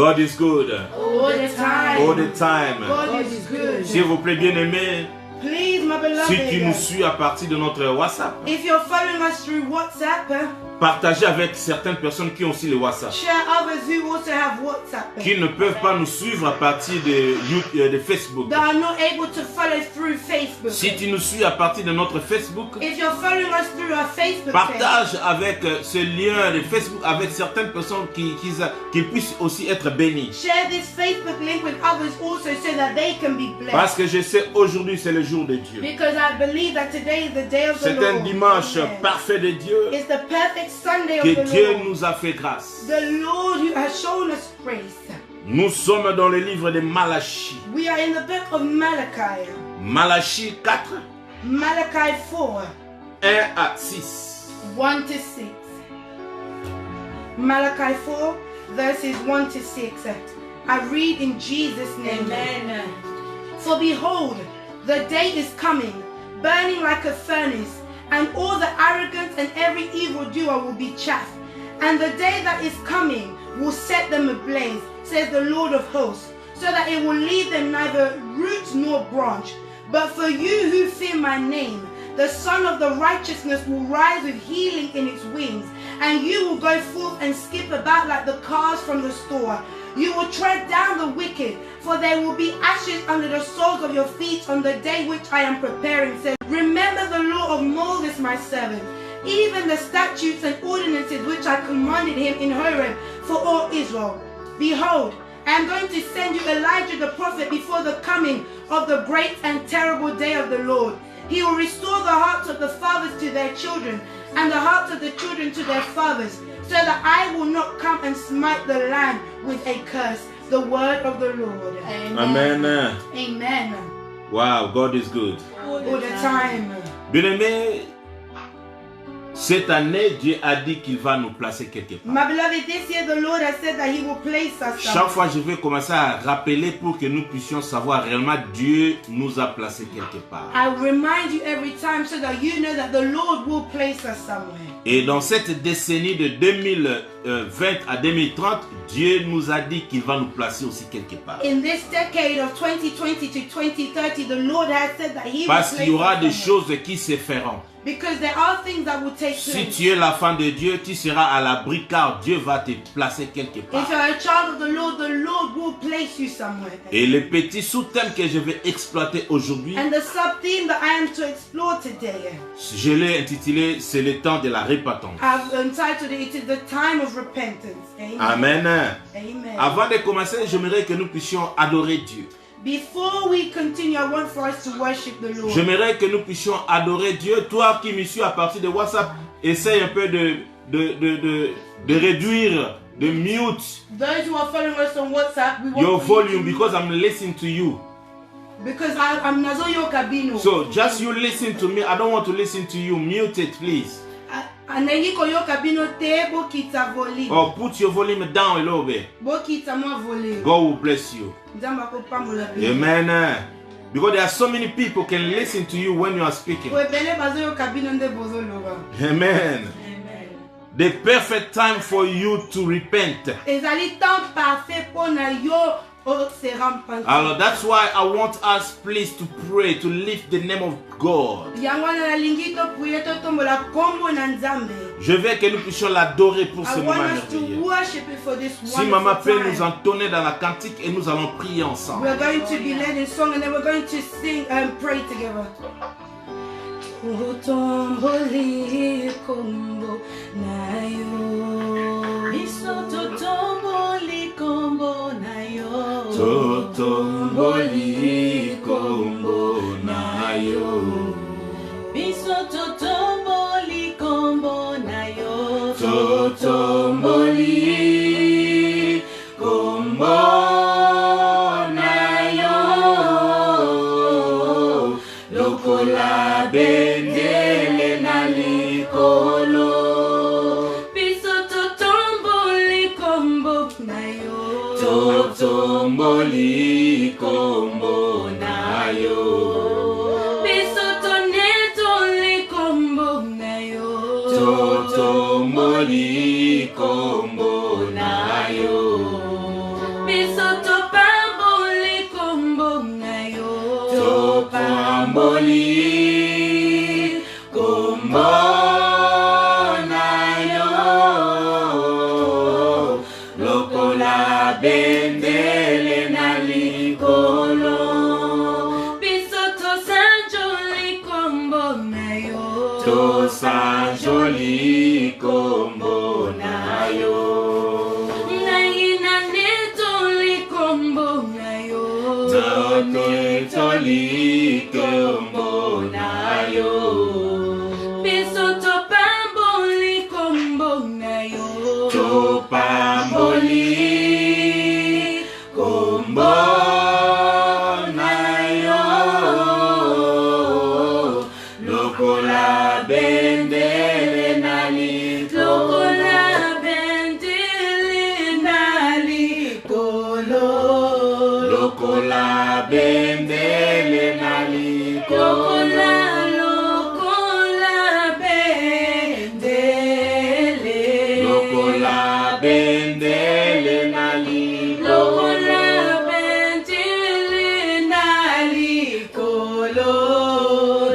God is good. All the time. All the time. God is good. S'il vous plaît, bien-aimé, Please, my si tu nous beloved, suis à partir de notre WhatsApp, if you're following us through WhatsApp, partagez avec certaines personnes qui ont aussi le WhatsApp, share others who also have WhatsApp qui ne peuvent pas nous suivre à partir de Facebook. that are not able to follow through Facebook. Si tu nous suis à partir de notre Facebook, If you're following us through our Facebook page, partage avec ce lien de Facebook avec certaines personnes qui puissent aussi être bénies. share this Facebook link with others also so that they can be Parce blessed. que je sais aujourd'hui c'est le jour de Dieu. Because I believe that today is the day of the C'est Lord. un dimanche Amen. parfait de Dieu It's the perfect Sunday of que the Dieu Lord. nous a fait grâce. The Lord who has shown us grace. Nous sommes dans le livre de Malachie. We are in the book of Malachi. Malachie 4, Malachi 4, 1 à 6. 1 to 6. Malachi 4, verses 1 to 6. I read in Jesus' name. Amen. For behold, the day is coming, burning like a furnace, and all the arrogant and every evildoer will be chaff. And the day that is coming will set them ablaze, says the Lord of hosts, so that it will leave them neither root nor branch. But for you who fear my name, the Son of the Righteousness will rise with healing in its wings, and you will go forth and skip about like the calves from the store. You will tread down the wicked, for there will be ashes under the soles of your feet on the day which I am preparing. Says, remember the law of Moses, my servant, even the statutes and ordinances which I commanded him in Horeb for all Israel. Behold, I am going to send you Elijah the prophet before the coming of the great and terrible day of the Lord. He will restore the hearts of the fathers to their children, and the hearts of the children to their fathers, so that I will not come and smite the land with a curse. The word of the Lord. Amen. Amen. Wow, God is good. All the time. Bien-aimé, cette année, Dieu a dit qu'il va nous placer quelque part. My beloved, this year the Lord has said that He will place us Chaque somewhere. fois, je vais commencer à rappeler pour que nous puissions savoir réellement Dieu nous a placés quelque part. I remind you every time so that you know that the Lord will place us somewhere. Et dans cette décennie de 2020 à 2030, Dieu nous a dit qu'il va nous placer aussi quelque part. In this decade of 2020 to 2030, the Lord has said that He will Parce place qu'il y aura us des somewhere. choses qui se feront. Because there are things that will take Si place. tu es l'enfant de Dieu, tu seras à l'abri car Dieu va te placer quelque part. If you're a child of the Lord will place you somewhere. Et le petit sous-thème que je vais exploiter aujourd'hui, And the sub-theme that I am to explore today, je l'ai intitulé « C'est le temps de la repentance I've entitled it is the time of repentance. ». Amen. Amen. Avant de commencer, j'aimerais que nous puissions adorer Dieu. Before we continue, I want for us to worship the Lord. J'aimerais que nous puissions adorer Dieu. Toi qui me suis à partir de WhatsApp, essaye un peu de réduire, de mute Those who are following us on WhatsApp, we want your for you volume to- because I'm listening to you. because I'm Nazoyo Kabino. So just you listen to me. I don't want to listen to you. Mute it, please. Anengi koyo Kabino te bo kita voli. Or put your volume down a little bit. Bo kita mo voli. God will bless you. Nzamba ko pambola bi. Amen. Because there are so many people can listen to you when you are speaking. We bele bazoyo Kabino nde bozo loba. Amen. Amen. The perfect time for you to repent. Ezali temps parfait pour na yo o se repentir. Alors that's why I want us please to pray, to lift the name of God. Yango na lingi to prier to tombola kombo na Nzambe. Je veux que nous puissions l'adorer pour ce I moment want us to merveilleux. worship it for this Si maman peut wonderful nous time. entonner dans la cantique et nous allons prier ensemble. We're going to be led in song and then we're going to sing and pray together. Utomboli kombo na yo. Biso totomboli kombo na yo. Totomboli kombo na yo. Biso totomboli kombo na yo. Totomboli kombo na yo. Lokola bendele na likolo. Biso totomboli kombo na yo. Totomboli kombo na yo. Biso tonetoli kombo na yo. Totomboli kombo na yo. totomboli kombo na yo lokola bendele na likolo biso tosanjoli kombo na yo tosanjoli kombo na yo Toli kombo na yo biso topamboli kombo na yo topamboli kombo na yo lokola bendele na likolo lokola bendele na likolo lokola bendele na likolo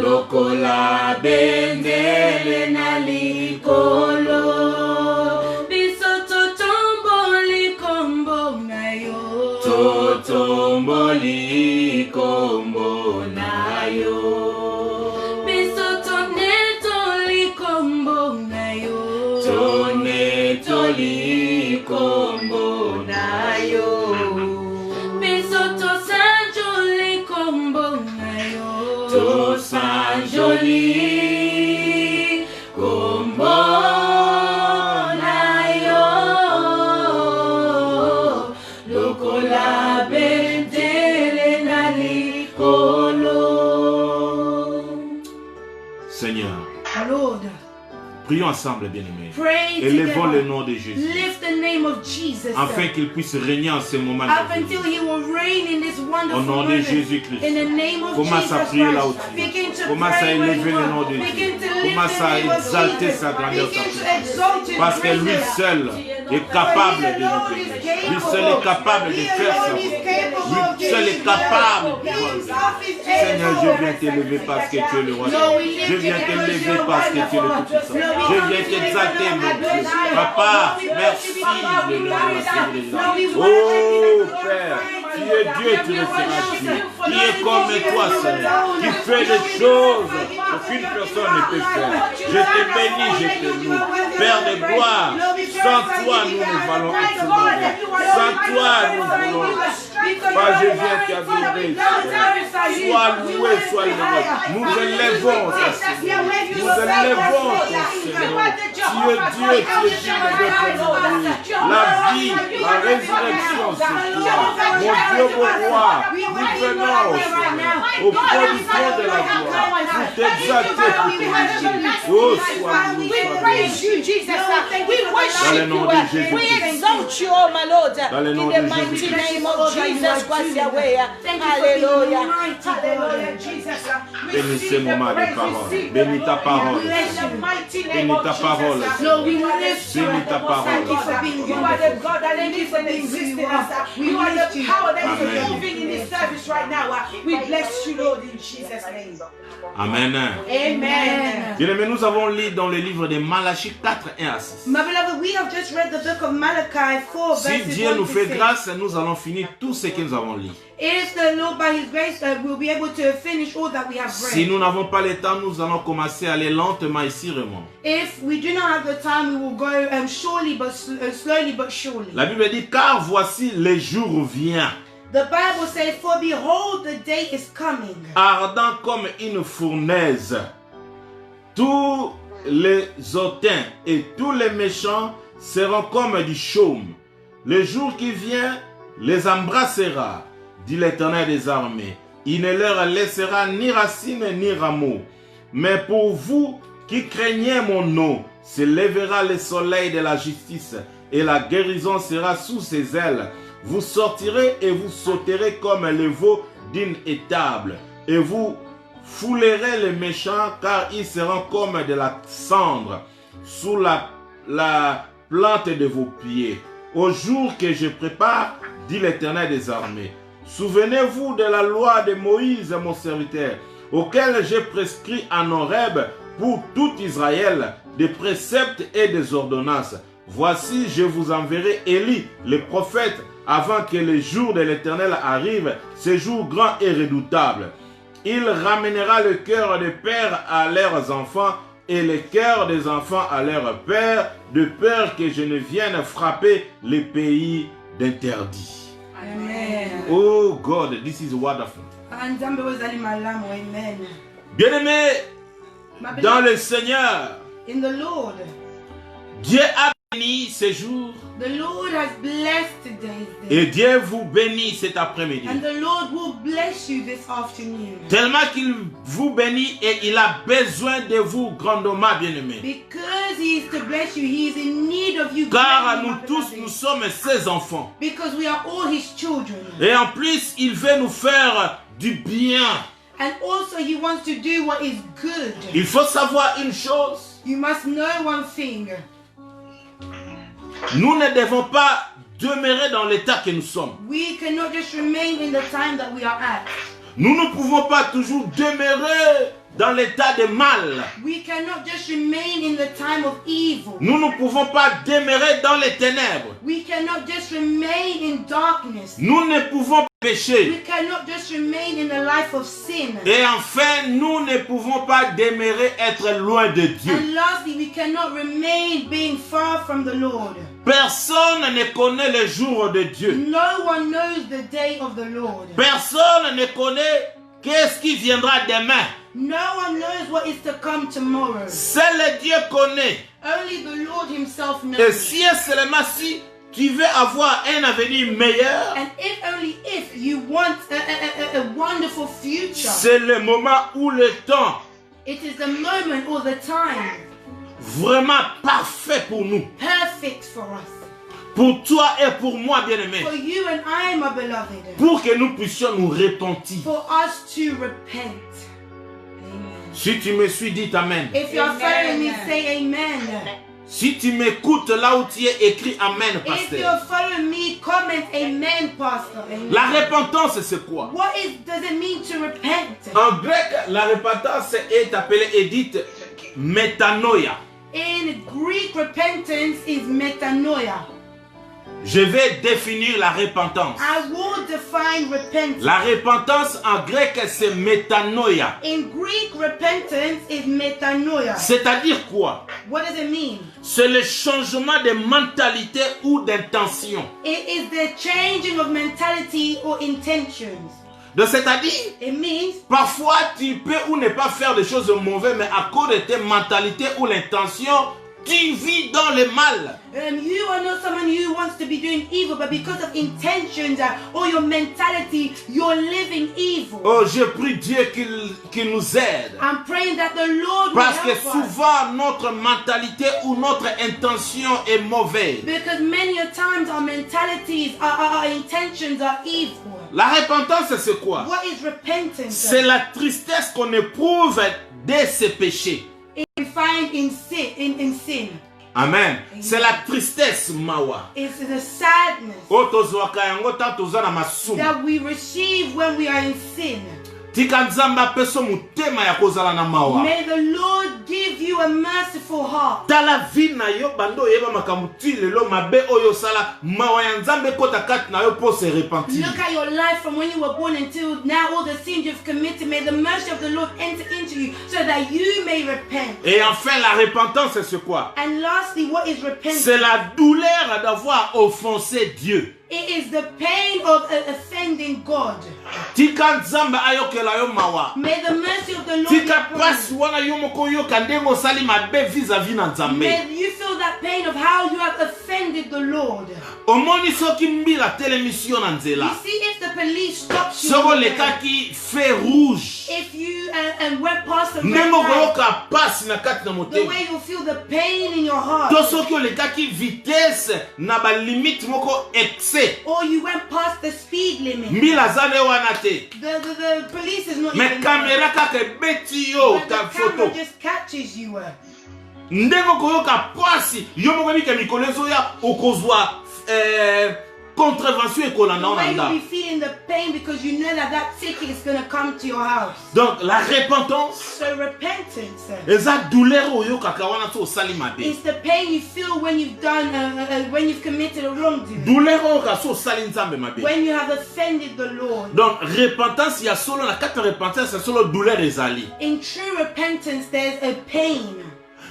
lokola bendele na likolo biso totomboli kombo na yo totomboli kombo na yo biso tonetoli kombo na yo tonetoli kombo na yo biso tosanjoli kombo na yo tosanjoli kombo na yo lokola bendele na likolo. Seigneur, Lord, prions ensemble, bien-aimés. pray Élevons together. le nom de Jésus, Lift the name of Jesus afin qu'il puisse régner en ce moment. up until he will reign in this Au wonderful nom de moment. Jésus-Christ. In the name of Commence à Jesus prier là où Christ. tu es. Begin to Commence à pray where élever you le are. nom de Begin Jésus. to lift Commence the à name of exalter Jesus. sa grandeur, Begin sa to puissance. exalt his Parce que lui greatness. seul est capable de nous bénir. Lui seul est capable de He faire ça. alone is capable of Lui seul est capable de He faire ça. himself is Seigneur, je able. viens t'élever parce que tu es le roi. Lord, we lift Je viens you t'élever because you're parce que tu es le wonderful. tout-puissant. Lord, we Je come viens to you t'exalter, and mon Dieu. adore you. Papa, Lord, we merci worship you, Papa, de we nous glorify avoir you. bénis. Lord, we Oh worship you. Père, tu es Dieu, tu ne seras Dieu. Qui est comme Lord, toi, you Seigneur, alone. qui fait des choses qu'aucune personne ne peut faire. Je te bénis, je te loue. Père de gloire, sans toi nous ne valons absolument. Sans toi nous voulons. Pas je viens t'adorer. Sois loué, sois élevé. Nous élevons ta Seigneur. Nous élevons ton Seigneur. Tu es Dieu, tu es digne d'être loué. La vie, la résurrection, c'est toi. Mon Dieu, mon roi, nous venons au Seigneur, au point du trône de la gloire, pour t'exalter, pour te bénir. Oh, sois loué, sois béni. Dans le nom de Jésus. We exalt you, oh my Lord, Dans le nom in the de mighty Jésus. name of Jesus Christ, Yahweh. Thank you for being Hallelujah. mighty, Hallelujah, God. Jesus. Bénis ce moment de parole. Bénis ta parole. Bénis ta parole. Lord, we lift you. Bénis ta parole. Thank you for being You are the wonderful. God that Thank you lives for and being exists who in you are. us. We You are lift the you. power that is Amen. moving in this service right now. We bless you, Lord, in Jesus' name. Amen. Amen. Bien-aimés, nous avons lu dans le livre de Malachie 4, 1 à 6. My beloved, we have just read the book of Malachi 4, Si verses Dieu 1 nous to fait 6. grâce, nous allons finir tout ce que nous avons lu. If the Lord, by His grace, will be able to finish all that we have Si read. nous n'avons pas le temps, nous allons commencer à aller lentement et sûrement. If we do not have the time, we will go slowly but surely. La Bible dit, car voici les jours viennent, The Bible says, "For behold, the day is coming, ardent comme une fournaise. Tous les hautains et tous les méchants seront comme du chaume. Le jour qui vient les embrassera, dit l'Éternel des armées. Il ne leur laissera ni racine ni rameau. Mais pour vous qui craignez mon nom, se lèvera le soleil de la justice et la guérison sera sous ses ailes. Vous sortirez et vous sauterez comme le veau d'une étable et vous foulerez les méchants car ils seront comme de la cendre sous la plante de vos pieds. Au jour que je prépare, dit l'Éternel des armées. Souvenez-vous de la loi de Moïse, mon serviteur, auquel j'ai prescrit en Horeb pour tout Israël des préceptes et des ordonnances. Voici, je vous enverrai Élie, le prophète, avant que le jour de l'Éternel arrive, ce jour grand et redoutable. Il ramènera le cœur des pères à leurs enfants et le cœur des enfants à leurs pères, de peur que je ne vienne frapper les pays d'interdit. Amen. Oh God, this is wonderful. Nzambe ozali malamu. Amen. Bien-aimés My dans beloved, le Seigneur, in the Lord, Dieu a béni ces jours the Lord has blessed today's day. et Dieu vous bénit cet après-midi. And the Lord will bless you this afternoon. Tellement qu'il vous bénit et il a besoin de vous grandement, bien-aimés. Because he is to bless you, he is in need of you. Car greatly, nous my tous, beloved. nous sommes ses enfants. Because we are all his children. Et en plus, il veut nous faire du bien. And also he wants to do what is good. Il faut savoir une chose. You must know one thing. Nous ne devons pas demeurer dans l'état que nous sommes. We cannot just remain in the time that we are at. Nous ne pouvons pas toujours demeurer dans l'état de mal. We cannot just remain in the time of evil. Nous ne pouvons pas demeurer dans les ténèbres. We cannot just remain in darkness. Nous ne pouvons pas pécher. We cannot just remain in the life of sin. Et enfin, nous ne pouvons pas demeurer être loin de Dieu. And lastly, we cannot remain being far from the Lord. Personne ne connaît le jour de Dieu. No one knows the day of the Lord. Personne ne connaît qu'est-ce qui viendra demain. No one knows what is to come tomorrow. Seul Dieu connaît. Only the Lord himself Et knows. si et seulement si tu veux avoir un avenir meilleur, And if only if you want a wonderful future, c'est le moment où le temps it is the moment or the time vraiment parfait pour nous. perfect for us. Pour toi et pour moi, bien-aimé. For you and I, my beloved. Pour que nous puissions nous repentir. For us to repent. Amen. Si tu me suis, dis Amen. If you are Amen. following me, say amen. Si tu m'écoutes là où tu es, écrit Amen, If you pasteur. are following me, comment amen, pastor. Amen. La repentance, c'est quoi? What does it mean to repent? En grec, la repentance est appelée et dite métanoïa. In Greek, repentance is metanoia. Je vais définir la repentance. I will define repentance. La repentance en grec, c'est métanoïa. In Greek, repentance is metanoia. C'est-à-dire quoi? What does it mean? C'est le changement de mentalité ou d'intention. It is the changing of mentality or intentions. Donc, c'est-à-dire, It means parfois tu peux ou ne pas faire des choses mauvaises, mais à cause de tes mentalités ou l'intention, tu vis dans le mal. you are not someone who wants to be doing evil, but because of intentions or your mentality, you're living evil. Oh, je prie Dieu qu'il nous aide. I'm praying that the Lord will Parce que help us. souvent, notre mentalité ou notre intention est mauvaise. Because many a times our mentalities, our intentions are evil. La repentance, c'est quoi? What is repentance? C'est la tristesse qu'on éprouve de ses péchés. We find in sin. Amen. C'est la tristesse, mawa. It's the sadness Otozwaka yango ta toza na masumu. that we receive when we are in sin. Tika nzambe apeso mutema ya kozala na mawa. May the Lord give you a merciful heart. Tala vie na yo bando yeba makambo ti lelo mabe oyo sala mawa ya nzambe kota kati na yo po se repentir. Look at your life from when you were born until now, all the sins you've committed. May the mercy of the Lord enter into you so that you may repent. Et enfin la repentance c'est quoi? And lastly, what is repentance? C'est la douleur d'avoir offensé Dieu. It is the pain of offending God. Tika nzambe ayokela yo mawa. May the mercy of the Lord be Tika upon pasi you. wana yo moko yoka ndenge osali mabe vis-à-vis na nzambe. May you feel that pain of how you have offended the Lord. Omoni soki mbila telemission na You nzela. see, if the police stops you, Soko lekaki feu rouge. if you went past the red Ndenge light, okoyoka pasi na kati na the motema. way you feel the pain in your heart, To soki olekaki vitesse na ba limite moko excès. or you went past the speed limit, Mbila zane wana te. the police is not Me even there. kamera kaka ebeti yo But the ka camera photo. just catches you. Ndenge okoyoka pasi yo moko bika mikolo ezoya okozwa contravention et qu'on en The way a. you'll be feeling the pain because you know that that ticket is going to come to your house. Donc la repentance, So repentance eza douleur oyo kaka wana so osali mabe. is the pain you feel when you've done, when you've committed a wrongdoing, Douleur oyo ka so osali nzambe mabe. when you have offended the Lord. Donc repentance ya solo na kati ya repentance ya solo douleur ezali. In true repentance, there's a pain.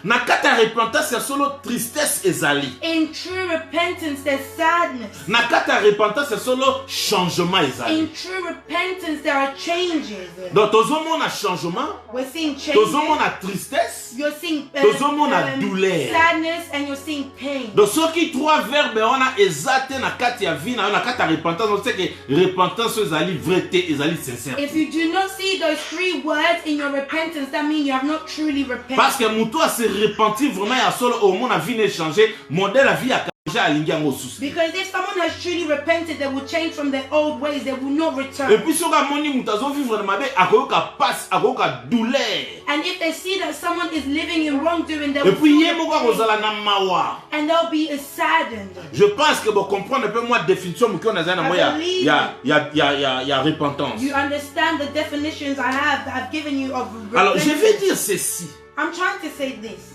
Na kati ya repentance ya solo tristesse ezali. In true repentance, there's sadness. Na kati ya repentance ya solo changement ezali. In true repentance, there are changes. Donc tozomona changement, We're seeing changes. tozomona tristesse, You're seeing tozomona douleur. sadness, and you're seeing pain. donc soki trois verbes wana eza te na kati ya vie na yo na kati ya repentance, on sait que repentance ezali vrai te, ezali sincère. If you do not see those three words in your repentance, that means you have not truly repented. Parce que mutu a se repentir vraiment ya solo au monde a vie ne changer, modèle la vie a changé alingi yango susu. Because if someone has truly repented, they will change from their old ways. They will not Et return. puis soki amoni mutu azo vivre na mabe akoyoka passe, akoyoka douleur. And if they see that someone is living in wrongdoing, they Et will puis feel ye the moko pain, akozala na mawa. and they'll be saddened. Je pense que vous comprenez un peu moi définition muki on a na moi ya repentance. You understand the definitions I have that I've given you of Alors je vais repentance. dire ceci. I'm trying to say this.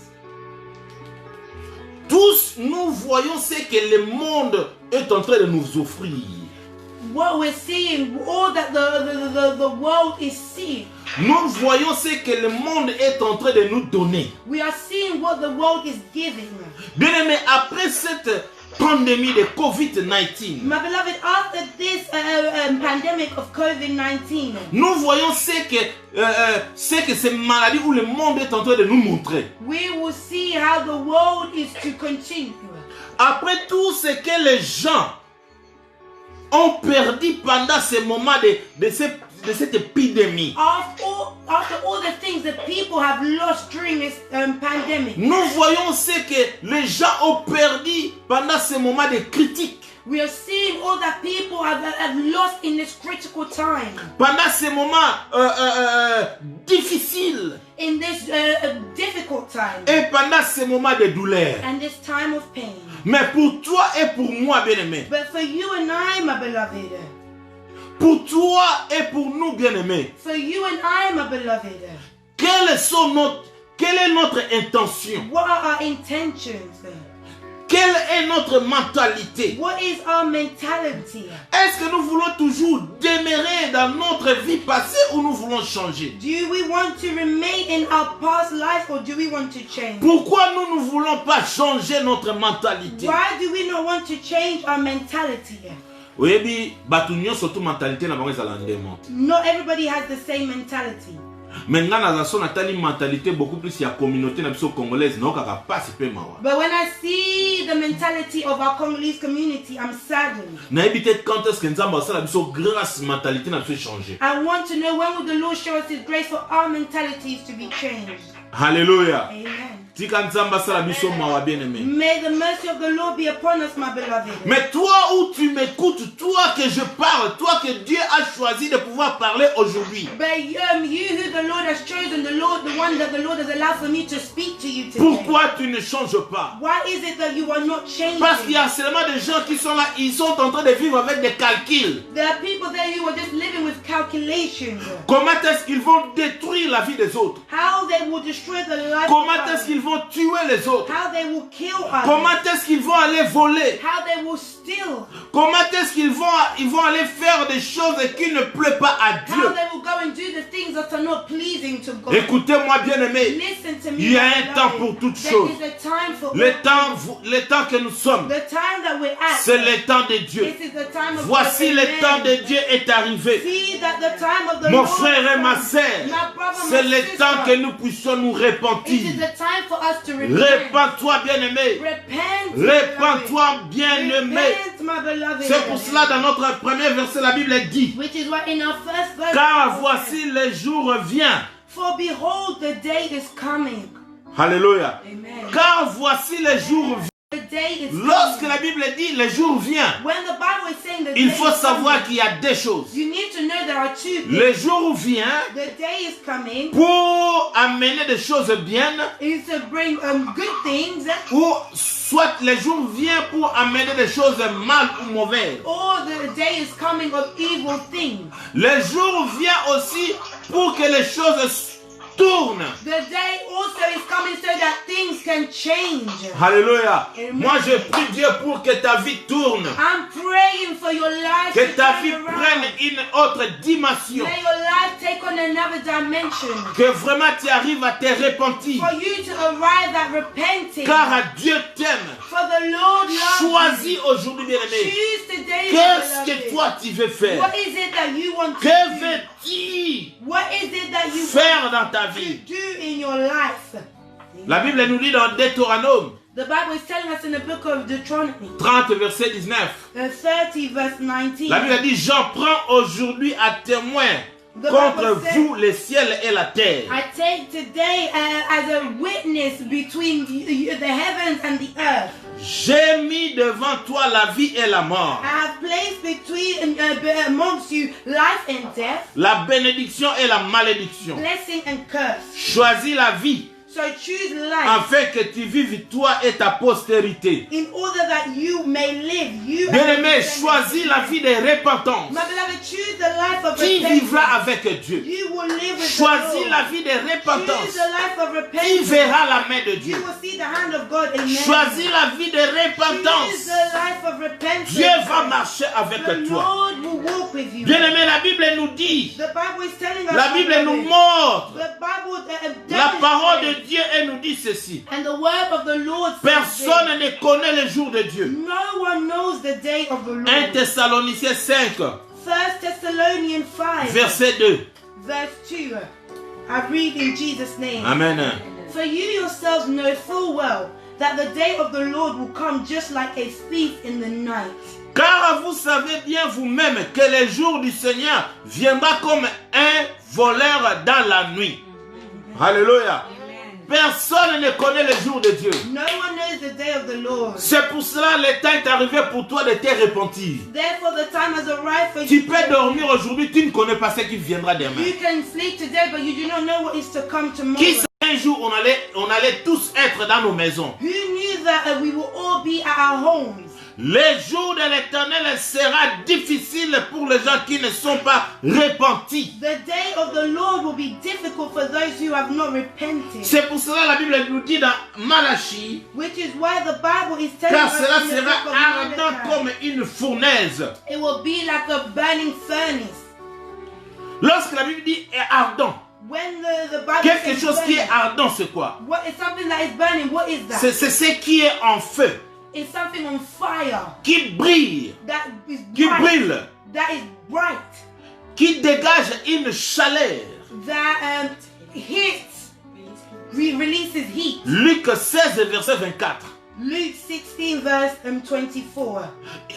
Tous nous voyons ce que le monde est en train de nous offrir. What we're seeing, all that the world is seeing. Nous voyons ce que le monde est en train de nous donner. We are seeing what the world is giving. Bien aimé, après cette pandémie de COVID-19, My beloved, after this pandemic of COVID-19, nous voyons ce que ces maladies où le monde est en train de nous montrer. we will see how the world is to continue. Après tout ce que les gens ont perdu pendant ce moment de cette épidémie, After all the things that people have lost during this pandemic, nous voyons ce que les gens ont perdu pendant ce moment de critique. we are seeing all that people have lost in this critical time, Pendant ces moments difficiles in this difficult time, et pendant ces moments de douleur. and this time of pain. Mais pour toi et pour moi, bien-aimé, But for you and I, my beloved, pour toi et pour nous, bien-aimés, for you and I, my beloved, quelle est notre intention? what are our intentions? Quelle est notre mentalité? What is our mentality? Est-ce que nous voulons toujours demeurer dans notre vie passée ou nous voulons changer? Do we want to remain in our past life or do we want to change? Pourquoi nous ne voulons pas changer notre mentalité? Why do we not want to change our mentality? Oui, batu nyonso surtout mentalité na bango ezala ndemo. Not everybody has the same mentality. Mais nga na zaso natali mentalité beaucoup plus ya communauté na biso congolaise na okaka pasi pe mawa. But when I see the mentality of our Congolese community, I'm saddened. Na ebite quand est-ce que nzamba asala biso grâce mentalité na biso changer. I want to know when will the Lord show us His grace for our mentalities to be changed. Hallelujah. Amen. Tika nzamba asala biso mawa bien-aimé. May the mercy of the Lord be upon us, my beloved. Mais toi où tu m'écoutes, toi que je parle, toi que Dieu a choisi de pouvoir parler aujourd'hui. But you who the Lord has chosen, the one that the Lord has allowed for me to speak to you today. Pourquoi tu ne changes pas? Why is it that you are not changing? Parce qu'il y a seulement des gens qui sont là, ils sont en train de vivre avec des calculs. There are people there who are just living with calculations. Comment est-ce qu'ils vont détruire la vie des autres? How they will destroy the life Comment of est-ce others. qu'ils vont tuer les autres? How they will kill others. Comment est-ce qu'ils vont aller voler? How they will steal. Comment est-ce qu'ils vont aller faire des choses qui ne plaisent pas à How Dieu? they will go and do the things that are not pleasing to God. Écoutez-moi bien aimé, Listen to me. il y a my un beloved. temps pour toutes There choses. is a time for Le all things. temps que nous sommes, The time that we're at. c'est le temps de Dieu. This is the time of Voici God. le Amen. temps de Dieu est arrivé. See that the time of the Mon Lord frère et ma comes. sœur, My brother, c'est my le sister. temps que nous puissions nous It is repentir. the time for us to repent. Répands-toi bien-aimé. Repent, my Répands-toi beloved. bien-aimé. Repent, my beloved. C'est pour cela dans notre premier verset la Bible dit: Which is why in our first verse, car voici le jour vient. for behold, the day is coming. Alléluia. Amen. Car voici le jour vient. The day is Lorsque coming. la Bible dit le jour vient, When the Bible is saying the il day faut is savoir coming, qu'il y a des choses. you need to know there are two things. Le jour vient The day is coming pour amener des choses bien, is to bring good things, ou soit le jour vient pour amener des choses mal ou mauvaises. or the day is coming of evil things. Le jour vient aussi pour que les choses tournent. The day also is coming so that things can change. Alléluia. Amen. Moi, je prie Dieu pour que ta vie tourne. I'm praying for your life Que to ta turn vie around. prenne une autre dimension. May your life take on another dimension. Que vraiment tu arrives à te repentir. For you to arrive at repenting. Car Dieu t'aime. For the Lord loves Choisis you. aujourd'hui, bien-aimé. Choose today, Qu'est-ce que beloved. toi tu veux faire? What is it that you want to Que do? veux-tu What is it that you faire want dans ta to vie? do in your life? La Bible nous dit dans Deutéronome The Bible is telling us in the book of Deuteronomy, 30, verset 19. 30 verse 19. La Bible dit, j'en prends aujourd'hui à témoin The contre Bible says, vous, les ciels et la terre. I take today as a witness between the heavens and the earth. J'ai mis devant toi la vie et la mort, I have placed between amongst you life and death, la bénédiction et la malédiction. blessing and curse. Choisis la vie So choose life afin que tu vives toi et ta postérité. in order that you may live. You and Bien-aimé, your choisis la vie de repentance. My beloved, choose the life of Qui vivra repentance. avec Dieu? You will live with Choisis the Lord. la vie de Choose repentance. the life of Qui repentance. verra la main de You Dieu? will see the hand of God. Amen. Choisis la vie de Choose repentance. the life of repentance. Dieu va marcher avec The toi. Lord will walk with you. Bien-aimé, la Bible nous dit, The Bible is telling us. la Bible nous beloved, montre The Bible la parole de demonstrates, Dieu et nous dit ceci. and the word of the Lord says Personne this. ne connaît le jour de Dieu. No one knows the day of the 1 Lord. Thessaloniciens 5, 1 Thessalonians 5 verset 2. verse 2. I read in Jesus' name. Amen. For you yourselves know full well that the day of the Lord will come just like a thief in the night. Car vous savez bien vous-même que le jour du Seigneur viendra comme un voleur dans la nuit. Alléluia. Personne ne connaît le jour de Dieu. No one knows the day of the Lord. C'est pour cela le temps est arrivé pour toi de te repentir. Therefore the time has arrived for Tu you. peux dormir aujourd'hui, tu ne connais pas ce qui viendra demain. You can sleep today, but you do not know what is to come tomorrow. Qui sait un jour on allait tous être dans nos maisons. Who knew that we will all be at our homes? Le jour de l'Éternel sera difficile pour les gens qui ne sont pas repentis. The day of the Lord will be difficult for those who have not repented. C'est pour cela la Bible nous dit dans Malachie, Which is why the Bible is telling car us cela in the sera book of ardent Malachi, comme une fournaise. it will be like a burning furnace. Lorsque la Bible dit est ardent, When the Bible quelque says chose qui burning, est ardent, c'est quoi? what is something that is burning? What is that? C'est ce qui est en feu, It's something on fire qui brille, that is qui bright, brille, that is bright, qui dégage une chaleur. that hits, releases heat. Luc 16, verset 24. Luke 16 verse 24.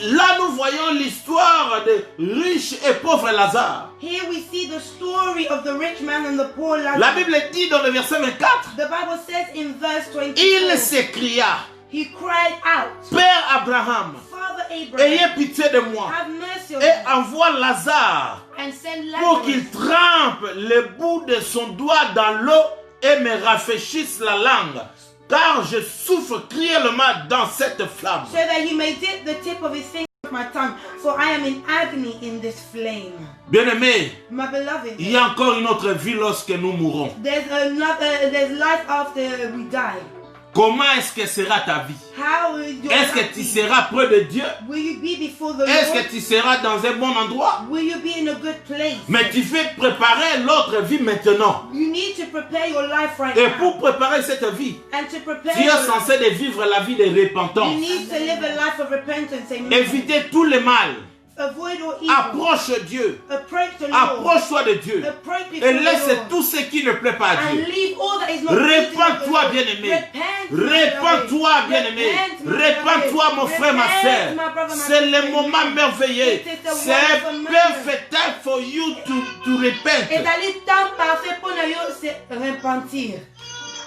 Là, nous voyons l'histoire de riche et pauvre Lazare. Here we see the story of the rich man and the poor La Lazarus. Bible dit dans le verset 24, The Bible says in verse 24, il s'écria, he cried out, Père Abraham, Father Abraham, ayez pitié de moi have mercy on et me envoie Lazare and send pour Lazarus qu'il trempe le bout de son doigt dans l'eau et me rafraîchisse la langue, car je souffre cruellement dans cette flamme. so that he may dip the tip of his finger with my tongue, for I am in agony in this flame. Bien-aimé, My beloved, il y a encore une autre vie lorsque nous mourrons. there's life after we die. Comment est-ce que sera ta vie? How will your Est-ce que life tu be? seras près de Dieu? Will you be before the Est-ce Lord? que tu seras dans un bon endroit? Will you be in a good place? Mais tu fais préparer l'autre vie maintenant. You need to prepare your life right Et now. pour préparer cette vie, And to prepare tu your es life, censé de vivre la vie de you repentance. need to live a life of repentance. Amen. Éviter tout le mal. Avoid all evil. Approche Dieu. Approach the Lord. Approche-toi de Dieu. Approach before Et the laisse Lord. tout ce qui ne plaît pas à And Dieu. leave all that is not pleasing to the Répands-toi, Lord. bien-aimé. Repent, my Répands-toi, beloved. bien-aimé. Repent, my Répands-toi, beloved. mon frère, ma Repent, soeur. my brother, my C'est le sister. moment merveilleux. It is the C'est wonderful moment. perfect time for you to Et repent. d'aller temps parfait pour nous se repentir.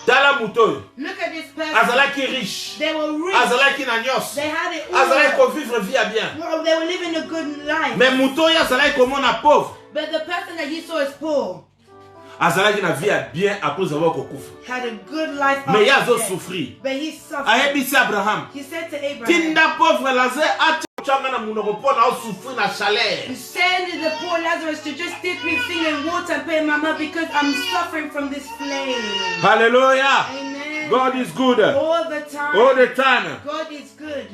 Tala muto. Look at this person. Azalaki riche. They were rich. Azalaki nanyos. They had it all. Azalaki ko vivre vie à bien. Well, they were living a good life. Mais muto ya azalaki ko mona pauvre. But the person that you saw as poor Azalaki na vie à bien après avoir kokufa. had a good life. Mais ya after zo death. souffrir. But he suffered. Ayebisi Abraham. He said to Abraham, Tinda pauvre Lazare achanga na munoko pona souffrir na chaleur. you send the poor Lazarus to just dip his finger in water and pay mama because I'm suffering from this flame. Hallelujah. Amen. God is good. All the time. All the time. God is good.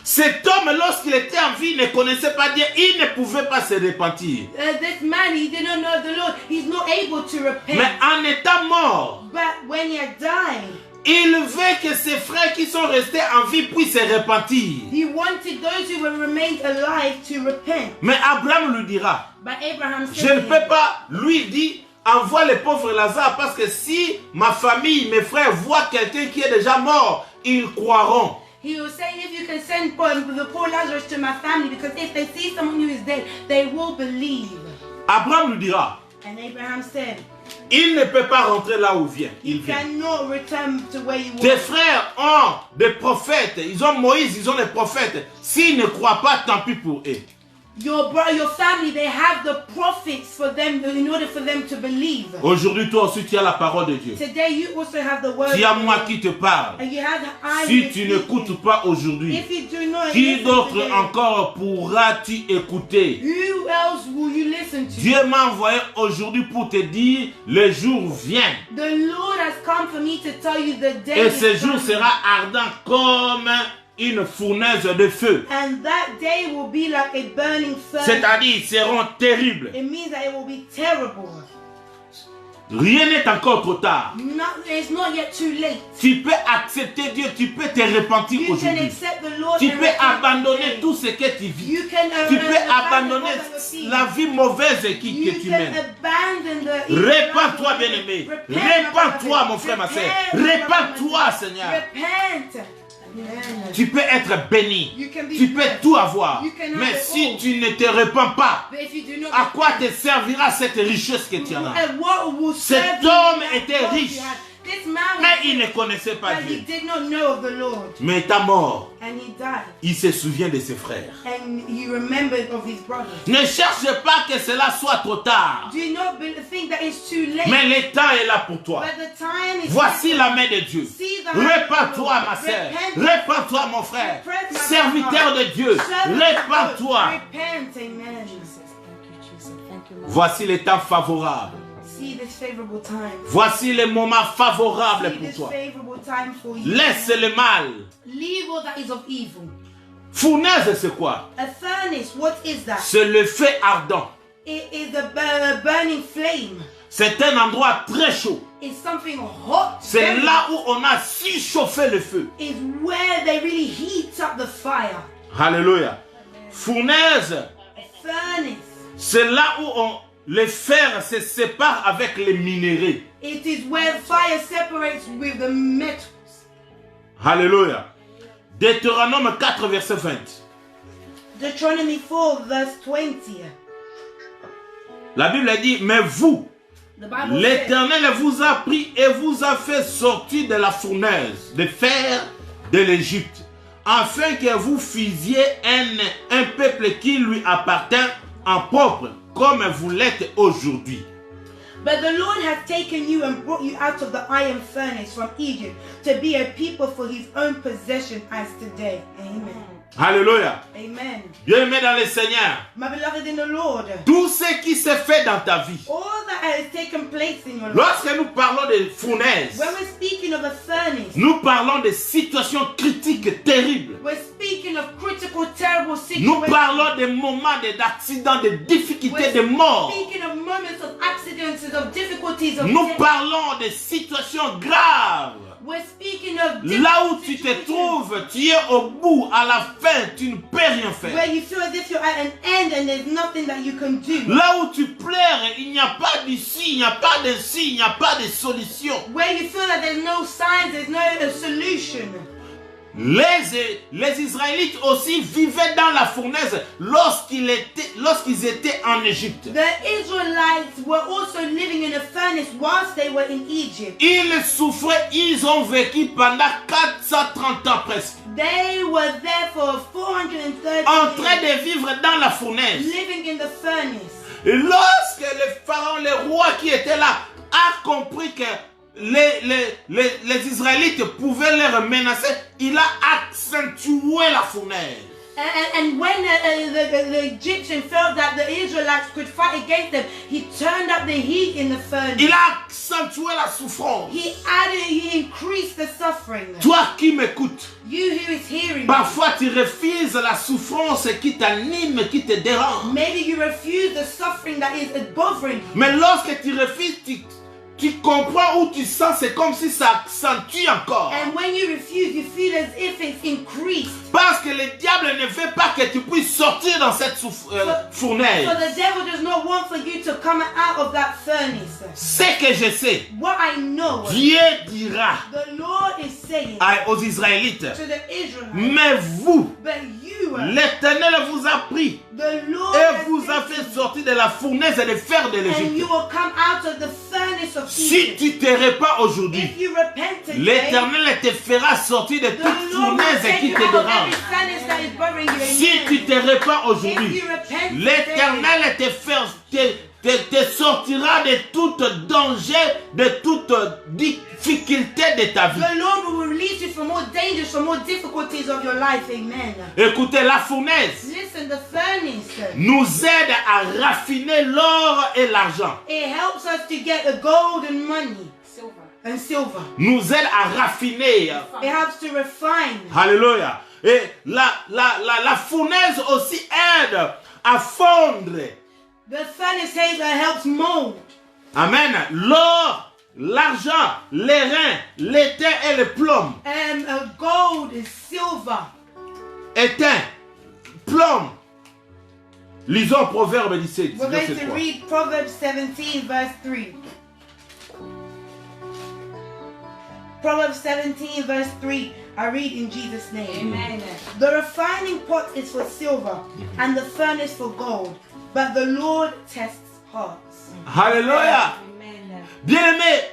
Cet homme, lorsqu'il était en vie, ne connaissait pas Dieu. Il ne pouvait pas se repentir. This man, he did not know the Lord. He's not able to repent. Mais en étant mort, But when he had died, il veut que ses frères qui sont restés en vie puissent se repentir. he wanted those who were remained alive to repent. Mais Abraham lui dira, But Abraham je said ne to peux him, pas lui dire, envoie le pauvre Lazare, parce que si ma famille, mes frères voient quelqu'un qui est déjà mort, ils croiront. he was saying, if you can send the poor Lazarus to my family, because if they see someone who is dead, they will believe. Abraham lui dira, And Abraham said, il ne peut pas rentrer là où il you vient. cannot return to where you Tes were. frères ont des prophètes, ils ont Moïse, ils ont des prophètes. S'ils ne croient pas, tant pis pour eux. Your family, they have the prophets for them in order for them to believe. Aujourd'hui, toi aussi, tu as la parole de Dieu. Today you also have the word. Tu as of moi God. qui te parle. And you have the eyes Si that tu speak n'écoutes you. pas aujourd'hui, If you do not qui listen d'autre today, encore pourras-tu écouter? who else will you listen to? Dieu m'a envoyé aujourd'hui pour te dire, le jour vient. The Lord has come for me to tell you the day Et is ce jour coming. sera ardent comme une fournaise de feu. And that day will be like a burning furnace. C'est-à-dire, ils seront terribles. It means that it will be terrible. Rien n'est encore trop tard. It's not yet too late. Tu peux accepter Dieu, tu peux te repentir You can aujourd'hui. accept the Lord. Tu and peux repent abandonner today. tout ce que tu vis. You can Tu peux abandonner la la vie mauvaise que tu mènes. Répands-toi, bien-aimé. Répands-toi, mon frère, ma soeur. Répands-toi, Seigneur. Repent. Amen. Tu peux être béni. You can be Tu peux blessed. tout avoir. You can have Mais it si all. tu ne te repens pas, But if you do not à quoi repent, te servira cette richesse que tu en as? and what will Cet serve you homme that était wealth riche. you had? This man was Mais il ne rich, connaissait pas but he Dieu. did not know of the Lord. Mais étant mort, And he died. il se souvient de ses frères. And he remembered of his brothers. Ne cherche pas que cela soit trop tard. Do not think that it's too late. Mais le temps est là pour toi. But the time is Voici right. la main de Dieu. See the hand of the Répands-toi, Lord. ma sœur. Repent. Répands-toi, mon frère. Repent, my Serviteur de Dieu. Servant of Répands-toi. God. Repent, amen. Jesus, thank you, Jesus. Thank you, Lord. Voici les temps favorables. See this favorable time. Voici les moments favorables See pour this toi. favorable time for you. Laisse le mal. Leave all that is of evil. Fournaise, c'est quoi? A furnace, what is that? C'est le feu ardent. It is a burning flame. C'est un endroit très chaud. It's something hot. C'est very là où on a surchauffé le feu. is where they really heat up the fire. Alléluia. Fournaise, A furnace. c'est là où le fer se sépare avec les minéraux. It is where fire separates with the metals. Alléluia. Deutéronome 4, verset 20. Deuteronomy 4, verse 20. La Bible a dit, mais vous, The Bible says, l'Éternel vous a pris et vous a fait sortir de la fournaise de fer de l'Égypte, afin que vous fussiez un peuple qui lui appartient en propre, comme vous l'êtes aujourd'hui. but the Lord has taken you and brought you out of the iron furnace from Egypt to be a people for his own possession as today. Amen. Alléluia. Amen. Bien-aimé dans le Seigneur, My beloved in the Lord, tout ce qui s'est fait dans ta vie, all that has taken place in your life, lorsque nous parlons de fournaise, when we're speaking of a furnace, nous parlons de situations critiques terribles. we're speaking of critical, terrible Nous situations. parlons des moments d'accidents, de difficultés, de We're mort. speaking of moments of accidents, of difficulties, of Nous death. parlons de situations graves. We're speaking of Là où difficult tu te situations trouves, tu es au bout, à la fin, tu ne peux rien faire. where you feel as if you're at an end and there's nothing that you can do. Là où tu pleures, il n'y a pas d'issue, il n'y a pas de ci, il n'y a pas de solution. Where you feel that there's no signs, there's no solution. les Israélites aussi vivaient dans la fournaise lorsqu'ils étaient en Égypte. The Israelites were also living in a furnace whilst they were in Egypt. Ils souffraient, ils ont vécu pendant 430 ans presque. They were there for 430 En train years, de vivre dans la fournaise. living in the furnace. Et lorsque le pharaon, le roi qui était là, a compris que les Israélites pouvaient les menacer, il a accentué la fournaise. And when the Egyptian felt that the Israelites could fight against them, he turned up the heat in the furnace. Il a accentué la souffrance. He increased the suffering. Toi qui m'écoutes, You who is hearing me, parfois tu refuses la souffrance qui t'anime, qui te dérange. maybe you refuse the suffering that is bothering you. Mais lorsque tu refuses, tu comprends ou tu sens, c'est comme si ça accentue encore. And when you refuse, you feel as if it's increased. Parce que le diable ne veut pas que tu puisses sortir dans cette fournaise. So the devil does not want for you to come out of that furnace. C'est que je sais. What I know, Dieu dira the Lord is saying aux Israélites, to the Israelites, mais vous, but you, l'Éternel vous a pris the Lord et has vous a taken fait sortir de la fournaise et de fer de and l'Égypte. you will come out of the furnace of Si Egypt. tu te répands aujourd'hui, If you repent today, l'Éternel te fera sortir de the toute Lord will fournaise take qui you te out of every dérange. furnace that is bothering you. Si Amen. tu te répands If aujourd'hui, you repent today, l'Éternel te sortira de tout danger, de toute difficulté de ta vie. the Lord will release you from all dangers, from all difficulties of your life. Amen. Écoutez, la fournaise Listen, the furnace, nous aide à raffiner l'or et l'argent. it helps us to get the gold and money and silver. Nous aide à raffiner. It helps to refine. Alléluia. Et la fournaise aussi aide à fondre. The furnace helps mold. Amen. L'or, l'argent, les reins, l'étain et le plomb. Gold is silver. Étain, plomb. Lisons Proverbe 17. We're going verset to 3. read Proverbs 17, verse 3. Proverbs 17, verse 3. I read in Jesus' name. Amen. The refining pot is for silver, and the furnace for gold, but the Lord tests hearts. Alléluia. Amen. Bien-aimé,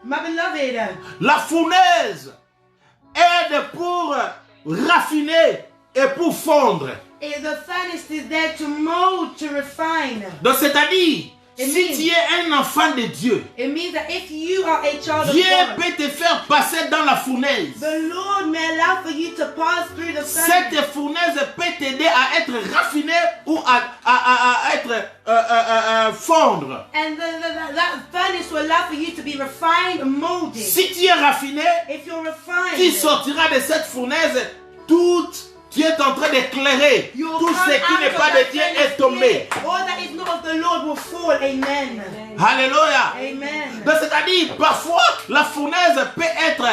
My beloved, la fournaise aide pour raffiner et pour fondre. the furnace is there to mold, to refine. Donc c'est-à-dire, Amen. si tu es un enfant de Dieu, It means that if you are a child of Dieu God, peut te faire passer dans la fournaise. the Lord may allow for you to pass through the furnace. Cette fournaise peut t'aider à être raffiné ou à être fondre. And that furnace will allow for you to be refined and molded. Si tu es raffiné, If you're refined, tu sortiras de cette fournaise tu es en train d'éclairer. you will Tout come ce qui out n'est of pas that de Dieu furnace est tombé. clear. All that is not of the Lord will fall. Amen. Alléluia. Amen. Donc c'est-à-dire, parfois, la fournaise peut être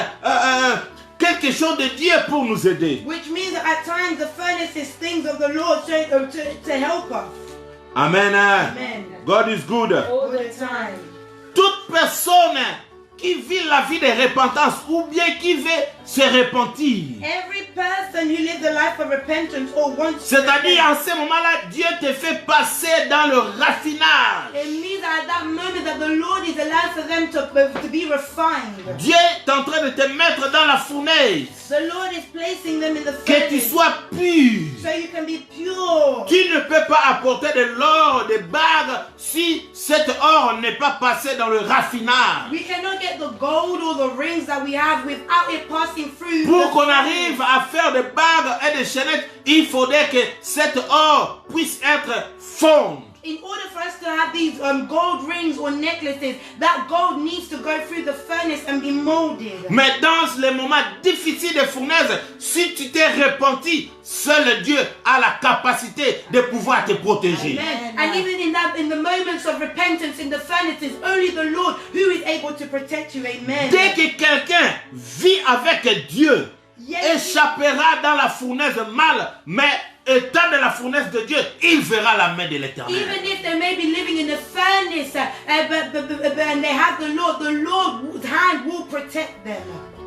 quelque chose de Dieu pour nous aider. Which means that at times the furnace is things of the Lord to help us. Amen. Amen. God is good. All All the the time. Toute personne qui vit la vie de repentance ou bien qui veut se repentir, Every person who lives a life of repentance or wants to c'est-à-dire en repent, ce moment-là, Dieu te fait passer dans le raffinage. it means that at that moment that the Lord is allowed for them to be refined. Dieu est en train de te mettre dans la fournaise. The Lord is placing them in the Que tu furnace sois pur. so you can be pure. Tu ne peux pas apporter de l'or, des bagues, si cet or n'est pas passé dans le raffinage. We cannot get the gold or the rings that we have without it passing through. Pour the qu'on furnace. arrive à faire des bagues et des chaînettes, il faudrait que cet or puisse être fondu. In order for us to have these gold rings or necklaces, that gold needs to go through the furnace and be molded. Mais dans les moments difficiles de fournaise, si tu t'es repenti, seul Dieu a la capacité de pouvoir te protéger. Amen. And even in the moments of repentance in the furnaces, only the Lord who is able to protect you. Amen. Dès que quelqu'un vit avec Dieu, Yes, échappera dans la fournaise mal, mais étant dans la fournaise de Dieu, il verra la main de l'Éternel. even if they may be living in the furnace, but and they have the Lord's hand will protect them.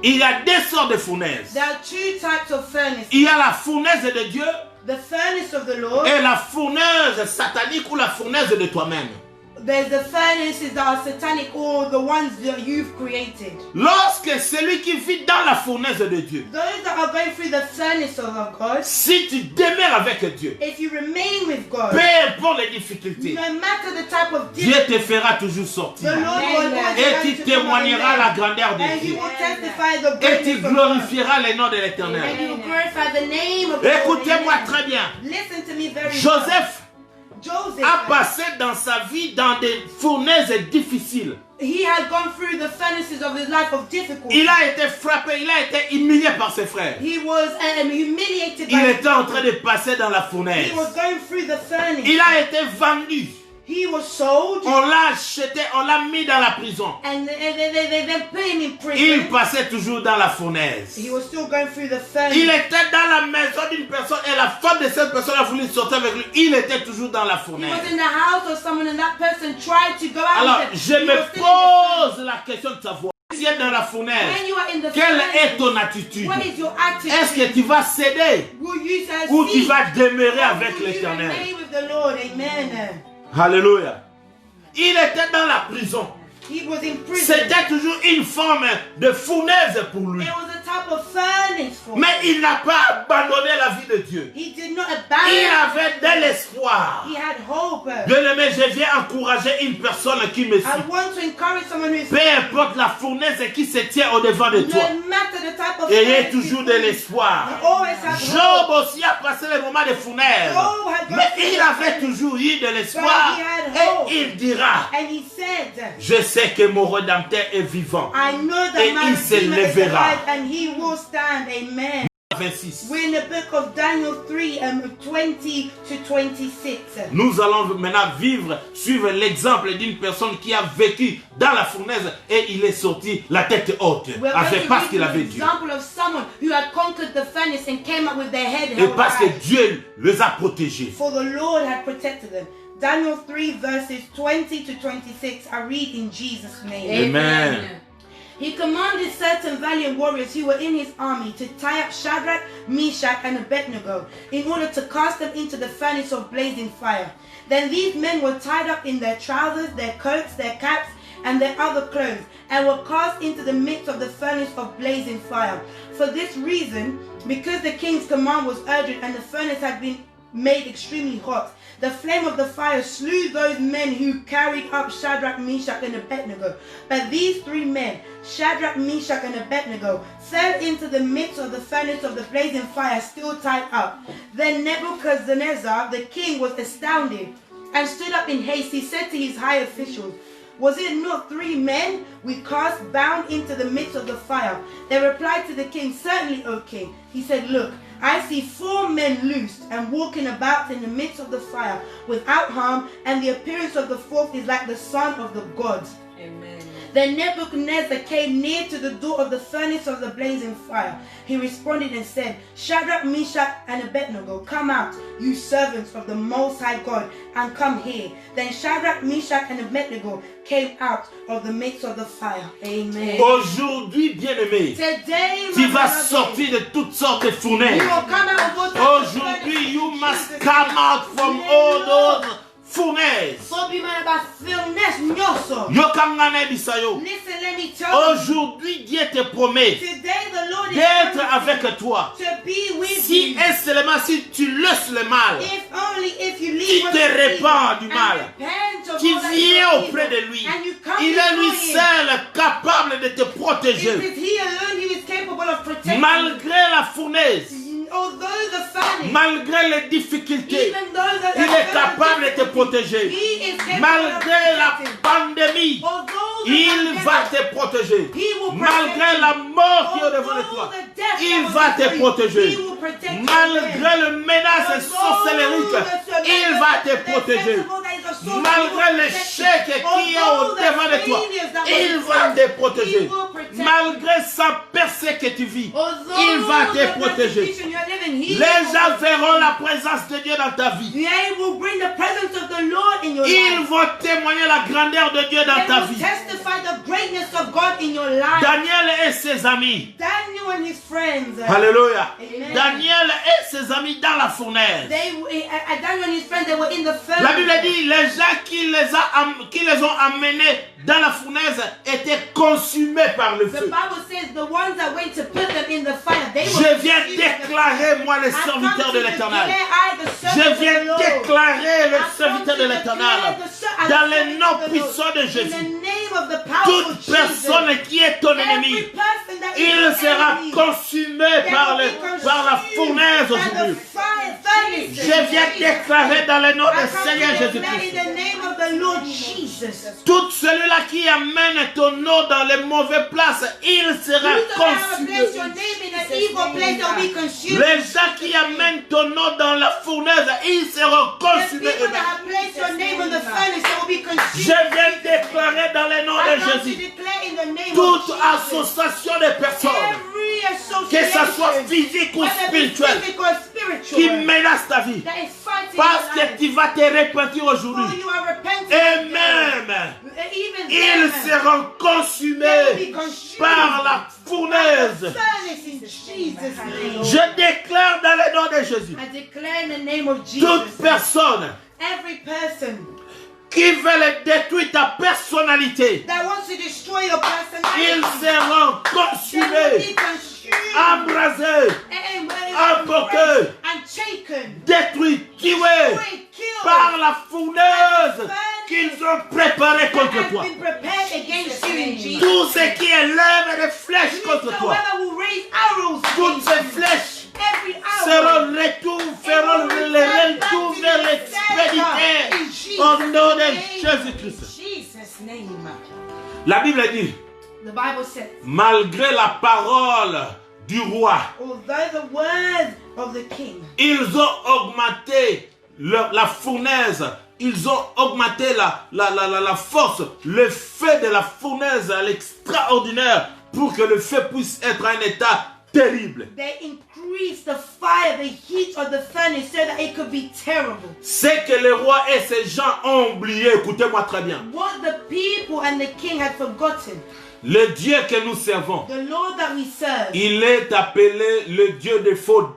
Il y a deux sortes de fournaises. There are two types of furnaces. Il y a la fournaise de Dieu The furnace of the Lord. et la fournaise satanique ou la fournaise de toi-même. There's the furnaces that are satanic or the ones that you've created. Lorsque celui qui vit dans la fournaise de Dieu, Those that are going through the furnace of God, si tu demeures avec Dieu, if you remain with God, peu importe les difficultés, no matter the type of Dieu difficulty, te fera toujours the sortir. Lord will always Et grant tu you to come témoigneras la out grandeur de and you Dieu. will testify the Et tu greatness of God. glorifieras le nom de And l'Éternel. you will glorify the name of the Lord. Écoutez-moi Amen. très bien. Listen to me very well. Joseph Joseph, a passé dans sa vie dans des fournaises difficiles. he had gone through the furnaces of his life of difficulty. Il a été frappé, il a été humilié par ses frères. He was humiliated Il by était en train de passer dans la fournaise. He was going through the furnace. Il a été vendu. He was sold On l'a acheté, on l'a mis dans la prison. and they put him in prison. Il passait toujours dans la fournaise. He was still going through the furnace. Il était dans la maison d'une personne et la femme de cette personne a voulu sortir avec lui. Il était toujours dans la He fournaise. was in the house of someone and that person tried to go out. Alors, with him. je He me was still in the pose la question de savoir, si tu es dans la furnace. fournaise, When you are in the quelle est furnace, ton attitude? what is your attitude? Est-ce que tu vas céder Will you say, ou tu "See," vas demeurer or avec will you l'Éternel? remain with the Lord? Amen. Alléluia. Il était dans la prison. He was in prison. C'était toujours une forme de fournaise pour lui. It was a type of furnace for him. Mais il n'a pas abandonné la vie de Dieu. He did not Il abandon. avait de l'espoir. He had hope. Bien-aimé, je viens encourager une personne qui me I suit. want to encourage someone who is Peu importe la fournaise qui se tient au-devant de toi, no matter the type of ayez furnace toujours you de face, l'espoir. you always have Job hope. aussi a passé les moments de fournaise. Job had gone Mais through il the avait furnace. toujours eu de l'espoir. But he had hope. Et il dira, And he said, je sais que mon Rédempteur est vivant. I know that Et my il se Redeemer is lèvera. alive and he will stand. Amen. 26. We're in the book of Daniel 3, 20 to 26. Nous allons maintenant suivre l'exemple d'une personne qui a vécu dans la fournaise et il est sorti la tête haute We're going avec to parce read qu'il the avait Dieu. example of someone who had conquered the furnace and came up with their head Et held parce que high. Dieu les a protégés. For the Lord had protected them. Daniel 3 verses 20 to 26. I read in Jesus' name. Amen. He commanded certain valiant warriors who were in his army to tie up Shadrach, Meshach, and Abednego in order to cast them into the furnace of blazing fire. Then these men were tied up in their trousers, their coats, their caps, and their other clothes, and were cast into the midst of the furnace of blazing fire. For this reason, because the king's command was urgent and the furnace had been made extremely hot, the flame of the fire slew those men who carried up Shadrach, Meshach, and Abednego. But these three men, Shadrach, Meshach, and Abednego, fell into the midst of the furnace of the blazing fire, still tied up. Then Nebuchadnezzar, the king, was astounded and stood up in haste. He said to his high officials, "Was it not three men we cast bound into the midst of the fire?" They replied to the king, "Certainly, O king." He said, "Look, I see four men loosed and walking about in the midst of the fire without harm, and the appearance of the fourth is like the son of the gods." Amen. Then Nebuchadnezzar came near to the door of the furnace of the blazing fire. He responded and said, "Shadrach, Meshach, and Abednego, come out, you servants of the Most High God, and come here." Then Shadrach, Meshach, and Abednego came out of the midst of the fire. Amen. Aujourd'hui, bien-aimé, Today, tu my vas beloved, sortir de toutes sortes de you fournaises. will come out of all types of Aujourd'hui, furnaces. you must Jesus' come name. out from all those fournaises. So be man about fillness, nyoso. Yokangane bisayo. Listen, let me tell you. Aujourd'hui, Dieu te promet Today the Lord is d'être promising avec toi. to be with Si you. et seulement si tu laisses le mal, If only if you Tu leave what te is evil répands du and mal. repent of tu all that is viens evil, auprès de lui. and you come Il est lui before him. seul capable de te It protéger. is he alone who is capable of protecting Malgré la fournaise, you. Although the furnace, malgré les difficultés, even though the il est capable de te protéger. he is capable Malgré of la protecting. pandémie, Although the il pandemic, va te protéger. he will protect Malgré you. la mort qui est Although devant de toi, the death il that va was te before you, protéger. he will protect you. Malgré les menaces sorcellériques, il va te protéger. Malgré l'échec qui est au-devant de toi, il va te protéger. Malgré sa percée que tu vis, il va te protéger. Les gens verront la présence de Dieu dans ta vie. They will bring the presence of the Lord in your Ils life. vont témoigner la grandeur de Dieu dans They ta will vie. testify Magnify the greatness of God in your life. Daniel et ses amis. Daniel and his friends. Alléluia. Amen. Daniel et ses amis dans la fournaise. Daniel and his friends, they were in the furnace. La Bible dit, les gens qui les ont amenés dans la fournaise étaient consumés par le The feu. Bible says the ones that went to put them in the fire, they were Je viens consumed by the déclarer, moi, le I come serviteur to de l'Éternel. declare, I, the servant Je of viens the Lord. déclarer le I come serviteur to de declare l'Éternel. the Dans le servant nom of the puissant de Lord. In Jésus. the name of the powerful Toute Jesus. personne qui est ton Every ennemi, person that is il your sera enemy, consumé they par will be la fournaise consumed by the aujourd'hui. furnace. Je viens déclarer dans le nom I du come Seigneur to declare Jésus-Christ. in the name of the Lord Jesus. Tout celui-là qui amène ton nom dans les mauvaises places, il sera You don't have to consumé. place your name in an evil place, they'll be consumed. Les gens qui amènent ton nom dans la fournaise, ils seront The consumés. people that have placed your name in the furnace, they will be Je consumed. viens déclarer dans le nom I de come to Jésus. declare in the name Toute of Jesus. association de personnes, Every que ce soit association, physique ou whether it be spirituelle, physical or qui spiritual, menace ta vie, that is fighting parce your que life. tu vas te repentir Oh, aujourd'hui. you are repenting Et today. même, Even ils then, seront they will be consumés consumed par la fournaise. furnace in Jesus' name. Je déclare dans le nom de Jésus, I declare in the name of toute Jesus, personne every person qui veut détruire ta personnalité, that wants to destroy your ils personality, seront they will consumés, be consumed embrasés, emportés, and shaken, détruits, tués killed par la fournaise qu'ils ont préparée that contre has toi. been prepared against you in Jesus' Tout ce name. qui élève des flèches contre toi, Whoever will raise arrows toutes against ces you, flèches every arrow feront le retour vers l'expéditeur au nom de Jésus-Christ. Jesus' name. La Bible dit, The Bible says, malgré la parole du roi, although the words of the king, ils ont augmenté la fournaise, ils ont augmenté la force, le feu de la fournaise à l'extraordinaire pour que le feu puisse être un état terrible. they increased the fire, the heat of the furnace so that it could be terrible. C'est que le roi et ses gens ont oublié, écoutez-moi très bien, What the people and the king had forgotten, le Dieu que nous servons, the Lord that we serve, il est appelé le Dieu des feux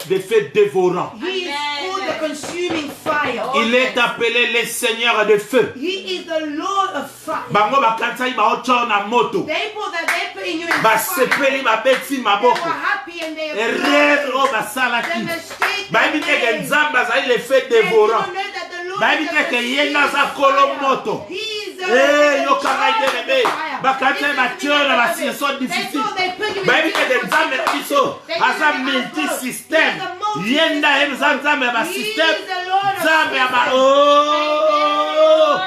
dévorants. he is called the consuming fire. Il est appelé le Seigneur des feux. He is the Lord of fire. Bango bakanisa baocha na moto. People that they put in you in fire, Basepeli babeti they maboko. were happy and they Erreur o the basalaki. mistake Bayebi they te ke made. nzambe azali le feu They don't dévorant. know that the Lord Bayebi is te the ke ye nga consuming aza kolo fire. moto. He is the Eh, yo the kanga charge of ide the bebe. fire. Bakati This is batio the na beginning of basieso it. They difficile. thought they put you in Bayebi te ke difficult nzambe na biso. They Aza think they multi are system. God. He is a multi-system Yenda emza nzambe ba He system. is the Lord of Nzambe aba systems. oh.